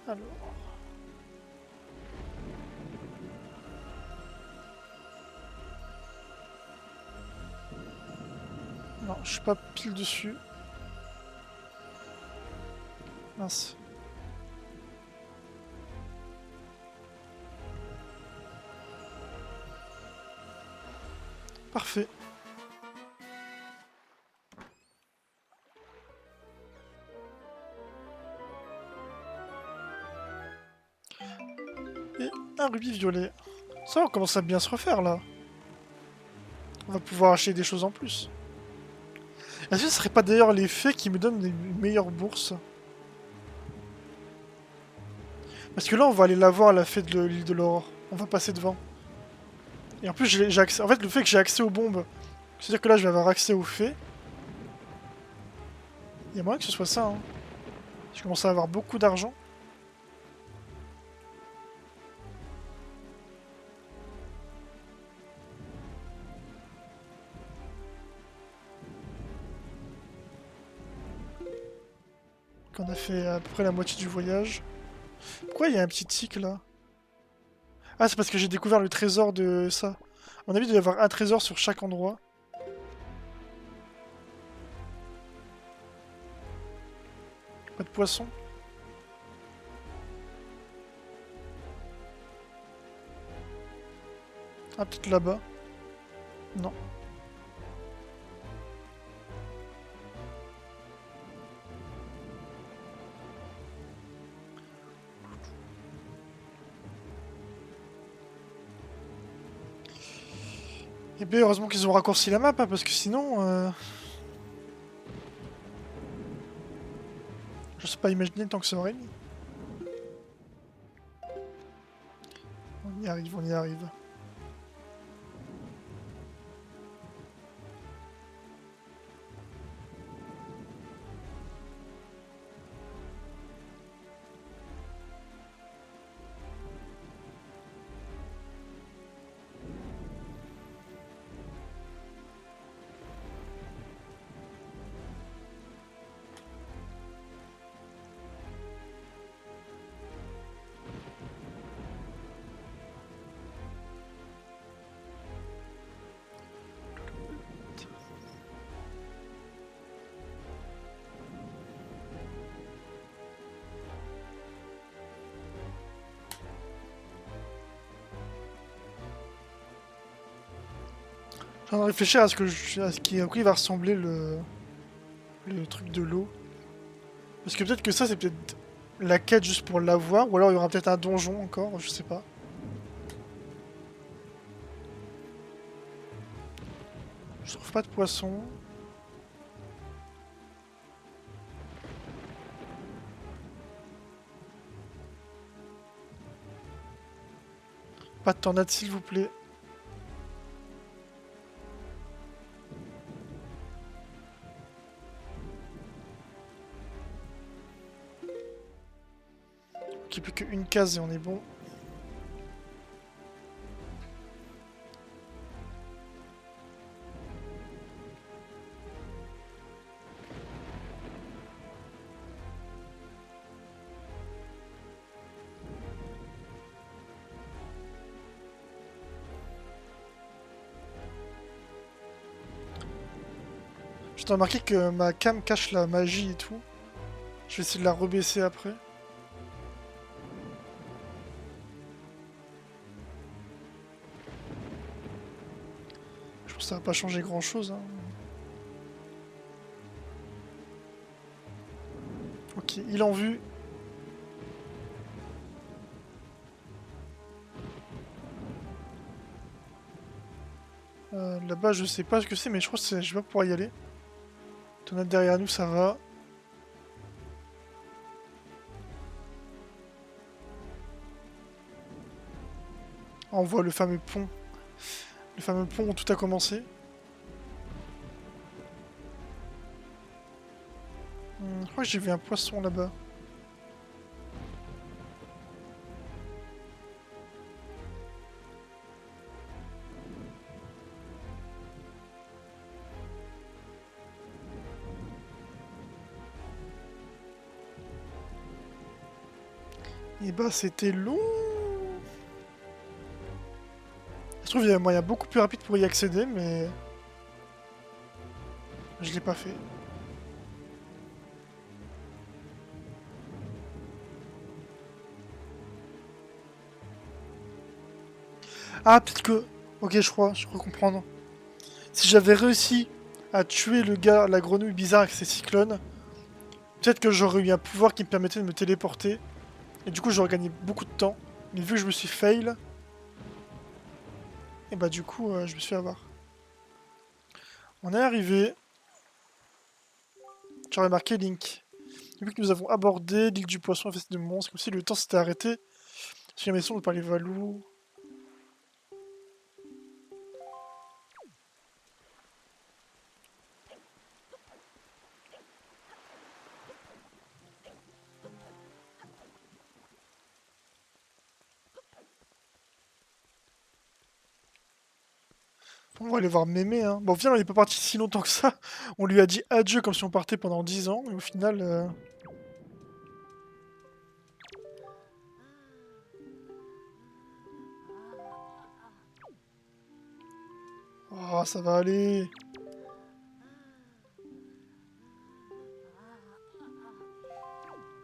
Alors. Non, je suis pas pile dessus. Mince. Parfait. Et un rubis violet. Ça, on commence à bien se refaire, là. On va pouvoir acheter des choses en plus. Est-ce que ce serait pas d'ailleurs les fées qui me donnent des meilleures bourses? Parce que là, on va aller la voir à la fête de l'île de l'Aurore. On va passer devant. Et en plus, j'ai accès... En fait, le fait que j'ai accès aux bombes, c'est-à-dire que là, je vais avoir accès aux fées. Il y a moyen que ce soit ça, hein. Je commence à avoir beaucoup d'argent. qu'on a fait à peu près la moitié du voyage. Pourquoi il y a un petit tic là? Ah, c'est parce que j'ai découvert le trésor de ça. À mon avis, il doit y avoir un trésor sur chaque endroit. Pas de poisson. Ah, peut-être là-bas. Non. Et bien, heureusement qu'ils ont raccourci la map, hein, parce que sinon... Je sais pas imaginer le temps que ça aurait mis. On y arrive, on y arrive. Je suis en train de réfléchir à à ce qui va ressembler le truc de l'eau. Parce que peut-être que ça, c'est peut-être la quête juste pour l'avoir, ou alors il y aura peut-être un donjon encore, je sais pas. Je trouve pas de poisson. Pas de tornade, s'il vous plaît. Ok, plus qu'une case et on est bon. Je t'ai remarqué que ma cam cache la magie et tout. Je vais essayer de la rebaisser après. Je pense que ça va pas changer grand chose. Hein. Ok, il en vue. Là-bas, je sais pas ce que c'est, mais je crois que je vais pas pouvoir y aller. Tornade derrière nous, ça va. On voit le fameux pont. Le fameux pont où tout a commencé. Je crois que j'ai vu un poisson là-bas. Et bah c'était long. Je trouve qu'il y a un moyen beaucoup plus rapide pour y accéder, mais je l'ai pas fait. Ah, peut-être que... Ok, je crois comprendre. Si j'avais réussi à tuer le gars, la grenouille bizarre avec ses cyclones, peut-être que j'aurais eu un pouvoir qui me permettait de me téléporter. Et du coup, j'aurais gagné beaucoup de temps. Mais vu que je me suis fail, et bah du coup, je me suis fait avoir. On est arrivé. J'aurais marqué Link. Vu que nous avons abordé l'île du poisson infesté de monstres, comme si le temps s'était arrêté. Sur la mission par les Valous. On va aller voir Mémé, hein. Bon, finalement, il est pas parti si longtemps que ça. On lui a dit adieu comme si on partait pendant 10 ans, et au final... Oh, ça va aller.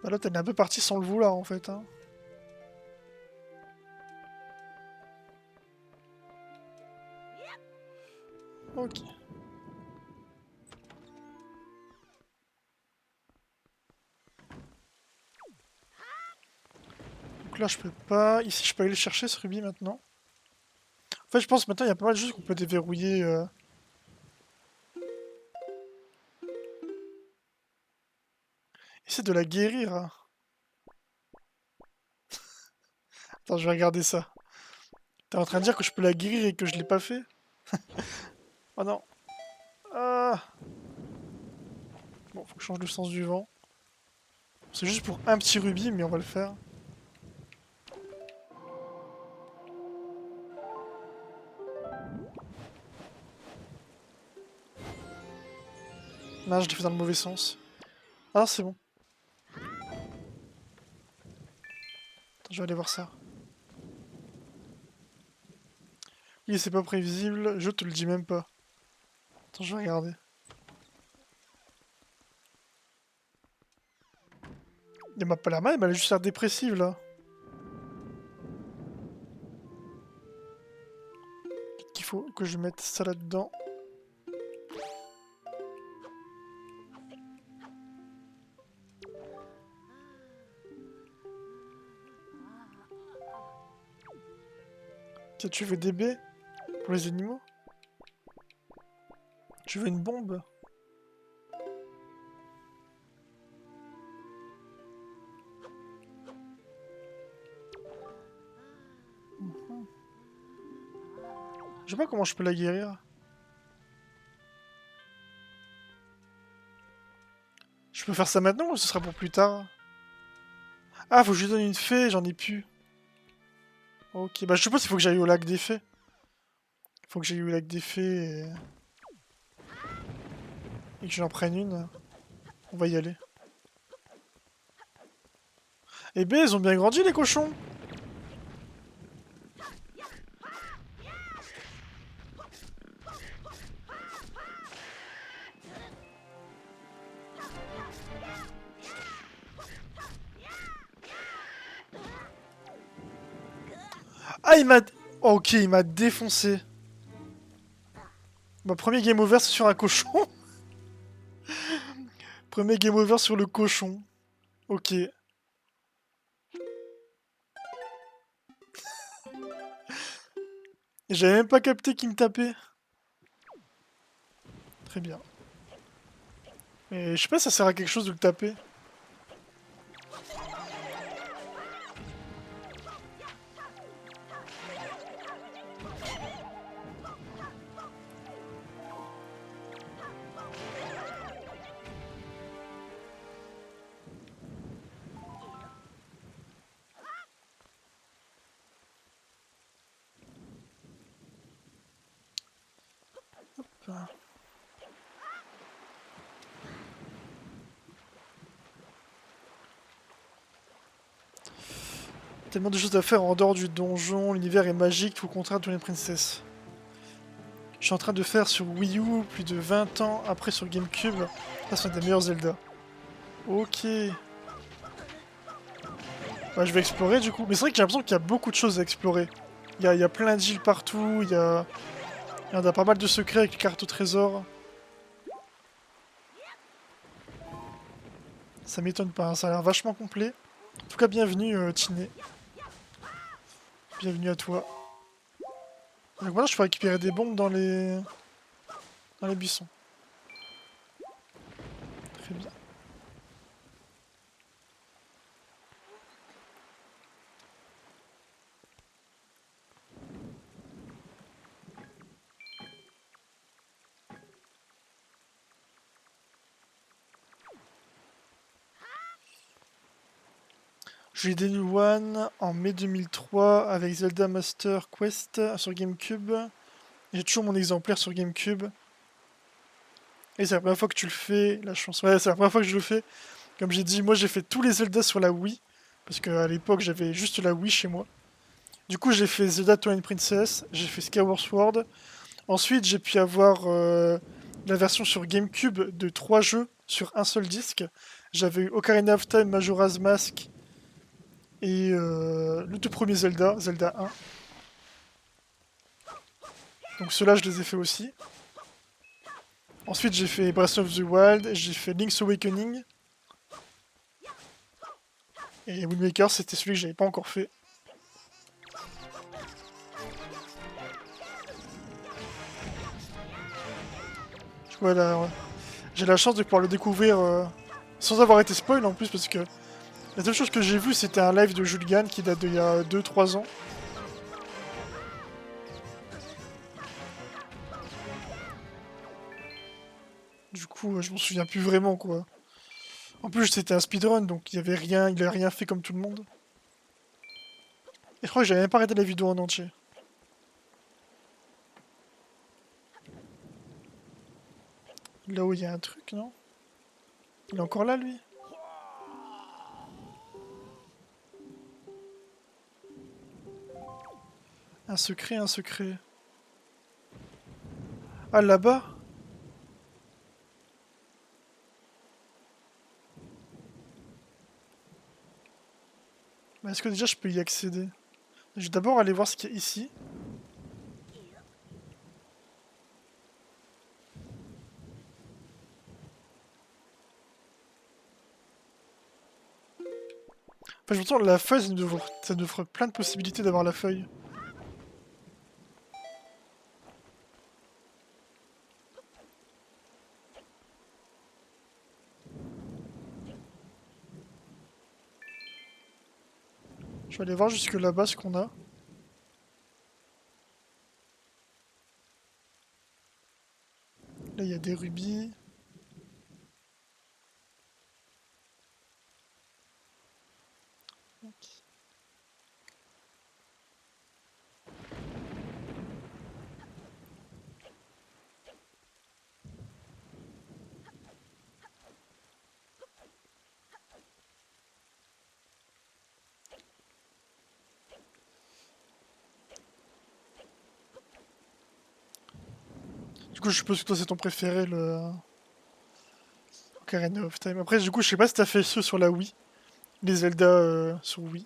Bah là, t'es un peu parti sans le vouloir, en fait. Hein. Ok. Donc là, je peux pas. Ici, je peux aller le chercher, ce rubis, maintenant. En fait, je pense maintenant, il y a pas mal de choses qu'on peut déverrouiller. Essayer de la guérir. Hein. Attends, je vais regarder ça. T'es en train de dire que je peux la guérir et que je l'ai pas fait? Oh non. Ah. Bon, faut que je change le sens du vent. C'est juste pour un petit rubis, mais on va le faire. Non, je l'ai fait dans le mauvais sens. Ah, c'est bon. Attends, je vais aller voir ça. Oui, c'est pas prévisible, je te le dis même pas. Attends, je vais regarder. Elle m'a pas l'air mal, mais elle a juste l'air dépressive là. Peut-être qu'il faut que je mette ça là-dedans. Tiens, tu veux des baies pour les animaux? Tu veux une bombe? Je sais pas comment je peux la guérir. Je peux faire ça maintenant ou ce sera pour plus tard? Ah, faut que je lui donne une fée, j'en ai plus. Ok, bah je suppose qu'il faut que j'aille au lac des fées. Faut que j'aille au lac des fées et que j'en prenne une. On va y aller. Eh ben, ils ont bien grandi les cochons! Ah, il m'a... Ok, il m'a défoncé. Bah, premier game over, c'est sur un cochon. Premier game over sur le cochon. Ok. Et j'avais même pas capté qu'il me tapait. Très bien. Mais je sais pas si ça sert à quelque chose de le taper. Enfin, tellement de choses à faire en dehors du donjon, l'univers est magique, faut contraindre Twilight Princess. Je suis en train de faire sur Wii U plus de 20 ans après sur GameCube. Ça, c'est un des meilleurs Zelda. Ok. Bah, je vais explorer du coup. Mais c'est vrai que j'ai l'impression qu'il y a beaucoup de choses à explorer. Il y a plein d'îles partout, il y en a pas mal de secrets avec les cartes au trésor. Ça m'étonne pas, hein, ça a l'air vachement complet. En tout cas, bienvenue Tiné. Bienvenue à toi. Donc voilà, je peux récupérer des bombes dans les buissons. Très bien. J'ai eu Day One en mai 2003 avec Zelda Master Quest sur GameCube. J'ai toujours mon exemplaire sur GameCube. Et c'est la première fois que tu le fais, la chance. Ouais, c'est la première fois que je le fais. Comme j'ai dit, moi j'ai fait tous les Zelda sur la Wii. Parce qu'à l'époque j'avais juste la Wii chez moi. Du coup j'ai fait Zelda Twilight Princess, j'ai fait Skyward Sword. Ensuite, j'ai pu avoir la version sur GameCube de 3 jeux sur un seul disque. J'avais eu Ocarina of Time, Majora's Mask et le tout premier Zelda, Zelda 1. Donc ceux-là, je les ai fait aussi. Ensuite, j'ai fait Breath of the Wild, j'ai fait Link's Awakening. Et Wind Waker, c'était celui que j'avais pas encore fait. Voilà, ouais. J'ai la chance de pouvoir le découvrir sans avoir été spoil en plus, parce que la seule chose que j'ai vue, c'était un live de Julian qui date d'il y a 2-3 ans. Du coup, je m'en souviens plus vraiment, quoi. En plus, c'était un speedrun, donc il avait rien fait comme tout le monde. Et je crois que j'avais même pas arrêté la vidéo en entier. Là-haut, il y a un truc, non? Il est encore là, lui? Un secret, un secret. Ah, là-bas? Mais est-ce que déjà je peux y accéder? Je vais d'abord aller voir ce qu'il y a ici. Enfin, je me sens la feuille, ça nous offre plein de possibilités d'avoir la feuille. Je vais aller voir jusque là-bas ce qu'on a. Là, il y a des rubis. Du coup, je suppose que toi, c'est ton préféré, le Ocarina of Time. Après, du coup, je sais pas si t'as fait ceux sur la Wii. Les Zelda sur Wii.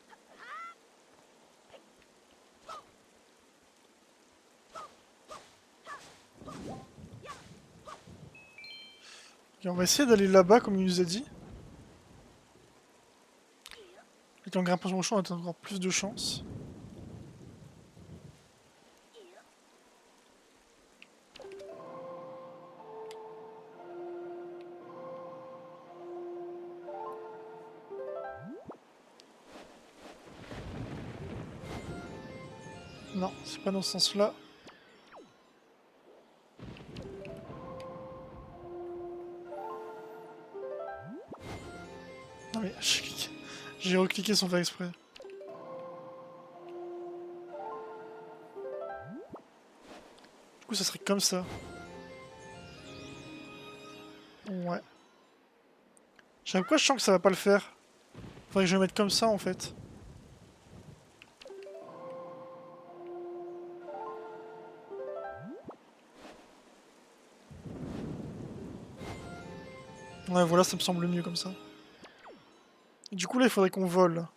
Et on va essayer d'aller là-bas, comme il nous a dit. Et en grimpant sur le champ, on a encore plus de chance. Non, c'est pas dans ce sens-là. Non mais, j'ai recliqué sans faire exprès. Du coup, ça serait comme ça. Ouais. Je sais pas pourquoi je sens que ça va pas le faire. Faudrait que je le mette comme ça, en fait. Ouais, voilà, ça me semble mieux comme ça. Et du coup, là, il faudrait qu'on vole.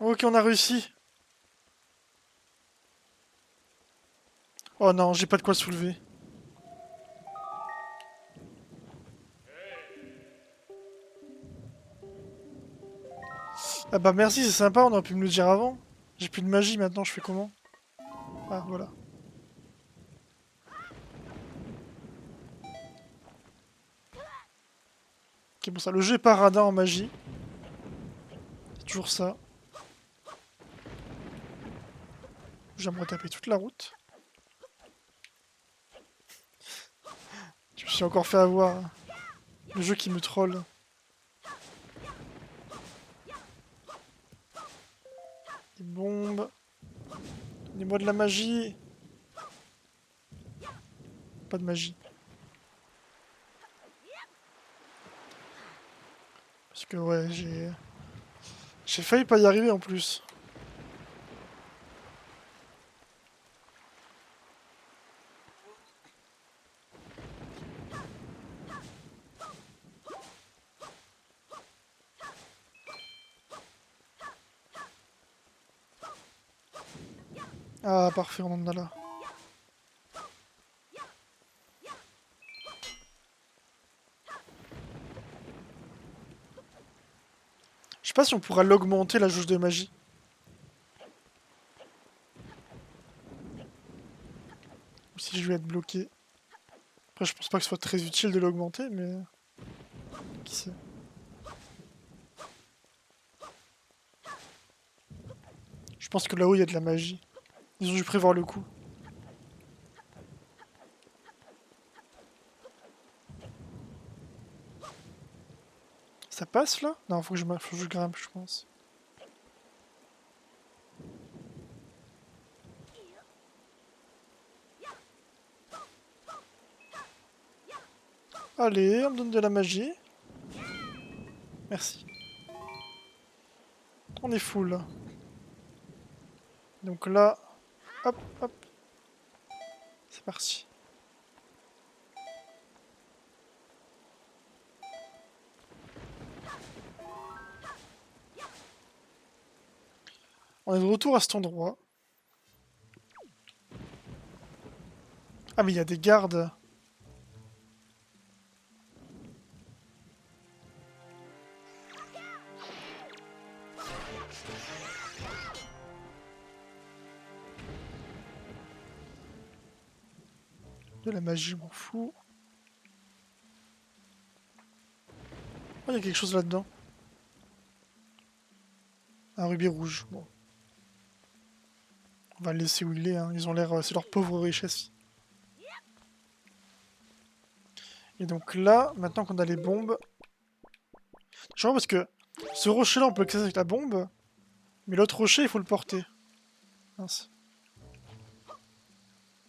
Ok, on a réussi. Oh non, j'ai pas de quoi soulever. Ah bah merci, c'est sympa, on aurait pu me le dire avant. J'ai plus de magie maintenant, je fais comment? Ah, voilà. Ok, bon ça, le jeu est pas radin en magie. C'est toujours ça. J'aimerais me retaper toute la route. Je me suis encore fait avoir. Le jeu qui me troll. Des bombes. Donnez-moi de la magie. Pas de magie. Parce que ouais, j'ai failli pas y arriver en plus. Ah, parfait, on en a là. Je sais pas si on pourra l'augmenter la jauge de magie. Ou si je vais être bloqué. Après, je pense pas que ce soit très utile de l'augmenter, mais... Qui sait. Je pense que là-haut, il y a de la magie. Ils ont dû prévoir le coup. Ça passe, là? Non, faut que je grimpe, je pense. Allez, on me donne de la magie. Merci. On est full. Donc là... Hop, hop. C'est parti. On est de retour à cet endroit. Ah, mais il y a des gardes. De la magie, je m'en fous. Oh, il y a quelque chose là-dedans. Un rubis rouge. Bon. On va le laisser où il est, hein. Ils ont l'air... c'est leur pauvre richesse. Et donc là, maintenant qu'on a les bombes... Je vois parce que ce rocher-là, on peut le casser avec la bombe. Mais l'autre rocher, il faut le porter. Mince.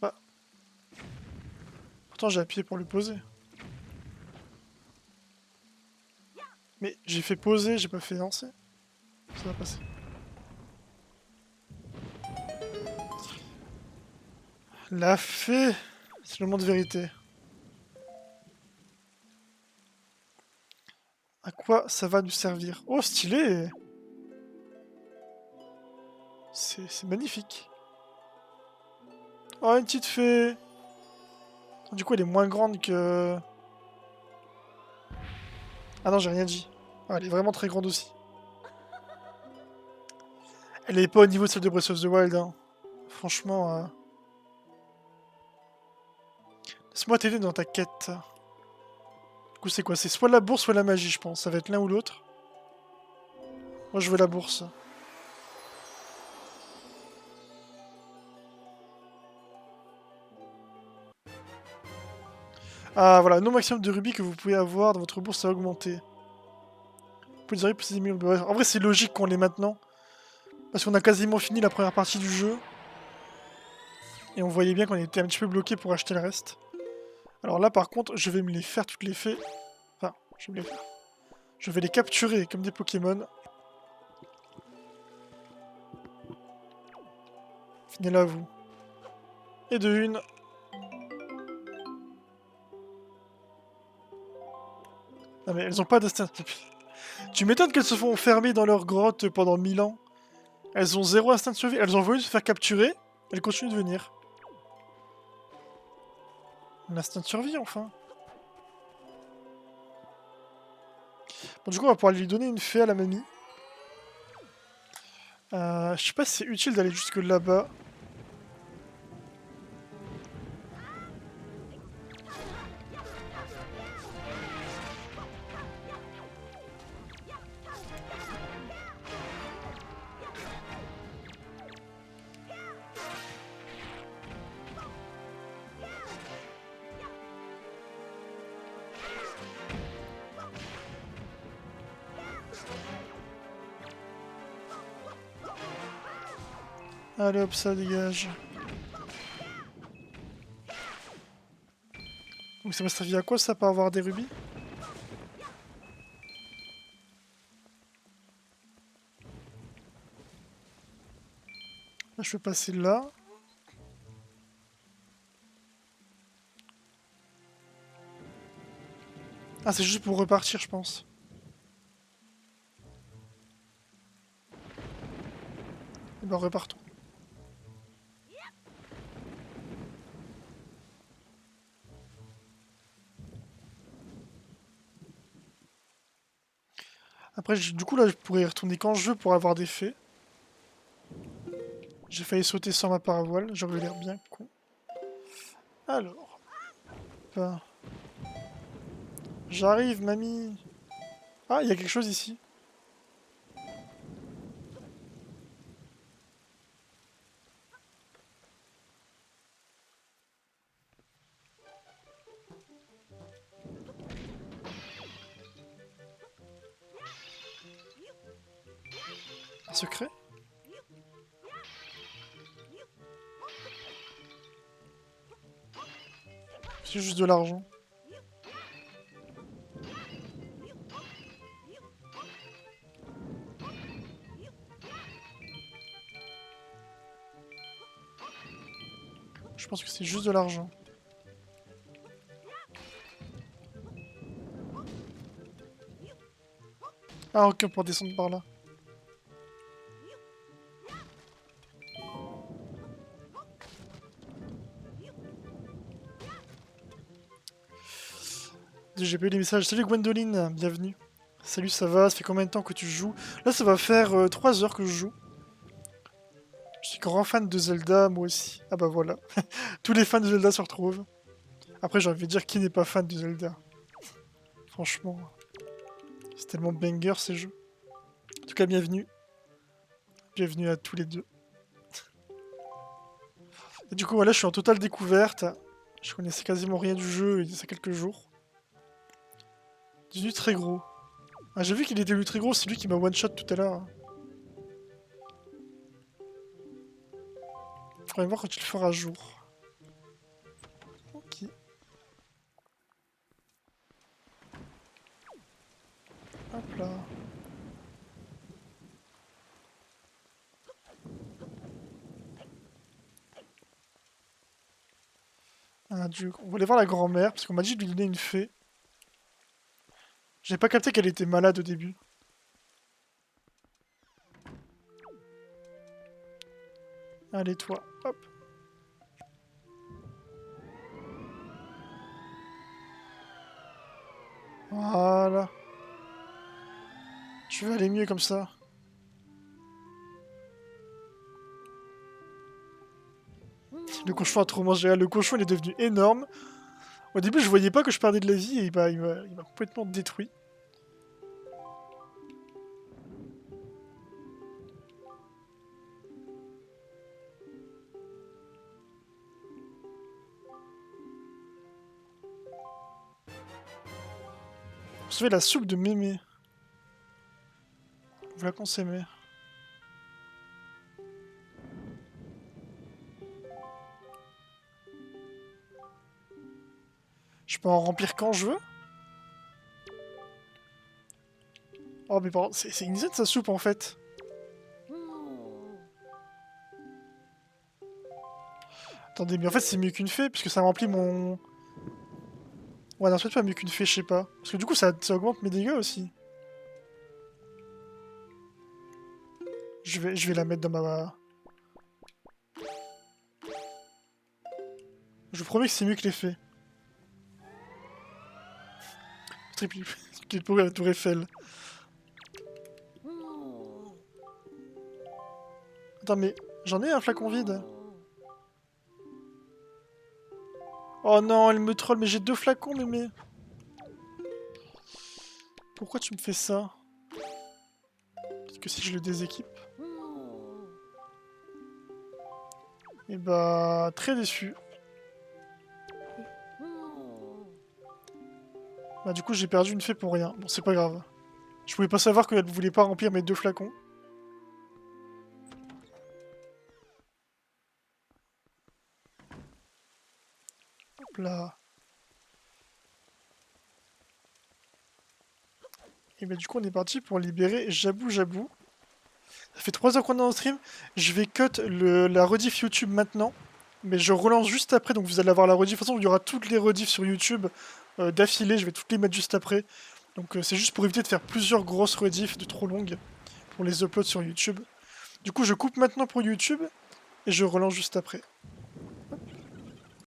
Ah. Pourtant, j'ai appuyé pour le poser. Mais j'ai fait poser, j'ai pas fait lancer. Ça va passer. La fée! C'est le moment de vérité. À quoi ça va nous servir? Oh, stylé! C'est magnifique. Oh, une petite fée! Du coup, elle est moins grande que... Ah non, j'ai rien dit. Ah, elle est vraiment très grande aussi. Elle est pas au niveau de celle de Breath of the Wild, hein. Franchement, laisse-moi t'aider dans ta quête. Du coup, c'est quoi? C'est soit la bourse, soit la magie, je pense. Ça va être l'un ou l'autre. Moi, je veux la bourse. Ah, voilà. Le nombre maximum de rubis que vous pouvez avoir dans votre bourse a augmenté. Vous pouvez dire plus de 10 000. Ouais, en vrai, c'est logique qu'on l'ait maintenant. Parce qu'on a quasiment fini la première partie du jeu. Et on voyait bien qu'on était un petit peu bloqué pour acheter le reste. Alors là, par contre, je vais me les faire toutes les fées. Enfin, je vais me les faire. Je vais les capturer comme des Pokémon. Venez là, vous. Et de une. Non mais elles ont pas d'instinct. Tu m'étonnes qu'elles se font enfermer dans leur grotte pendant 1000 ans. Elles ont zéro instinct de survie. Elles ont voulu se faire capturer. Elles continuent de venir. L'instinct de survie, enfin. Bon, du coup, on va pouvoir lui donner une fée à la mamie. Je sais pas si c'est utile d'aller jusque là-bas. Allez hop, ça dégage. Donc ça m'a servi à quoi ça, pas avoir des rubis? Là, je peux passer là. Ah, c'est juste pour repartir, je pense. Et ben repartons. Après, du coup, là, je pourrais y retourner quand je veux pour avoir des faits. J'ai failli sauter sans ma paravoile, j'aurais eu l'air bien con. Alors. Ben, j'arrive, mamie. Ah, il y a quelque chose ici. Un secret? C'est juste de l'argent. Je pense que c'est juste de l'argent. Ah, ok, pour descendre par là. J'ai pas eu les messages. Salut Gwendoline, bienvenue. Salut, ça va? Ça fait combien de temps que tu joues? Là, ça va faire 3 heures que je joue. Je suis grand fan de Zelda, moi aussi. Ah bah voilà. Tous les fans de Zelda se retrouvent. Après, j'ai envie de dire qui n'est pas fan de Zelda. Franchement, c'est tellement banger ces jeux. En tout cas, bienvenue. Bienvenue à tous les deux. Et du coup, voilà, je suis en totale découverte. Je connaissais quasiment rien du jeu il y a quelques jours. Du très gros. Ah, j'ai vu qu'il était très gros, c'est lui qui m'a one-shot tout à l'heure. Faudrait voir quand il le fera jour. Ok. Hop là. Ah, on va aller voir la grand-mère, parce qu'on m'a dit de lui donner une fée. J'ai pas capté qu'elle était malade au début. Allez, toi, hop. Voilà. Tu vas aller mieux comme ça. Le cochon a trop mangé. Ah, le cochon, il est devenu énorme. Au début, je voyais pas que je perdais de la vie et il m'a complètement détruit. Vous savez, la soupe de mémé. Vous la consommez. Je peux en remplir quand je veux. Oh, mais pardon, c'est une sa soupe en fait. Attendez, mais en fait, c'est mieux qu'une fée, puisque ça remplit mon. Ouais, non, c'est peut-être pas mieux qu'une fée, je sais pas. Parce que du coup, ça augmente mes dégâts aussi. Je vais la mettre dans ma. Je vous promets que c'est mieux que les fées. Triple. Qu'il pourrait à la tour Eiffel. Attends, mais j'en ai un flacon vide. Oh non, elle me troll, mais j'ai 2 flacons, mais. Pourquoi tu me fais ça? Peut-être que si je le déséquipe. Et bah, très déçu. Bah, du coup, j'ai perdu une fée pour rien. Bon, c'est pas grave. Je pouvais pas savoir qu'elle voulait pas remplir mes 2 flacons. Hop là. Et bah du coup on est parti pour libérer Jabou Jabou. Ça fait 3 heures qu'on est en stream. Je vais cut la rediff YouTube maintenant. Mais je relance juste après, donc vous allez avoir la rediff. De toute façon, il y aura toutes les rediffs sur YouTube d'affilée. Je vais toutes les mettre juste après. Donc c'est juste pour éviter de faire plusieurs grosses rediffs de trop longues pour les uploads sur YouTube. Du coup, je coupe maintenant pour YouTube et je relance juste après.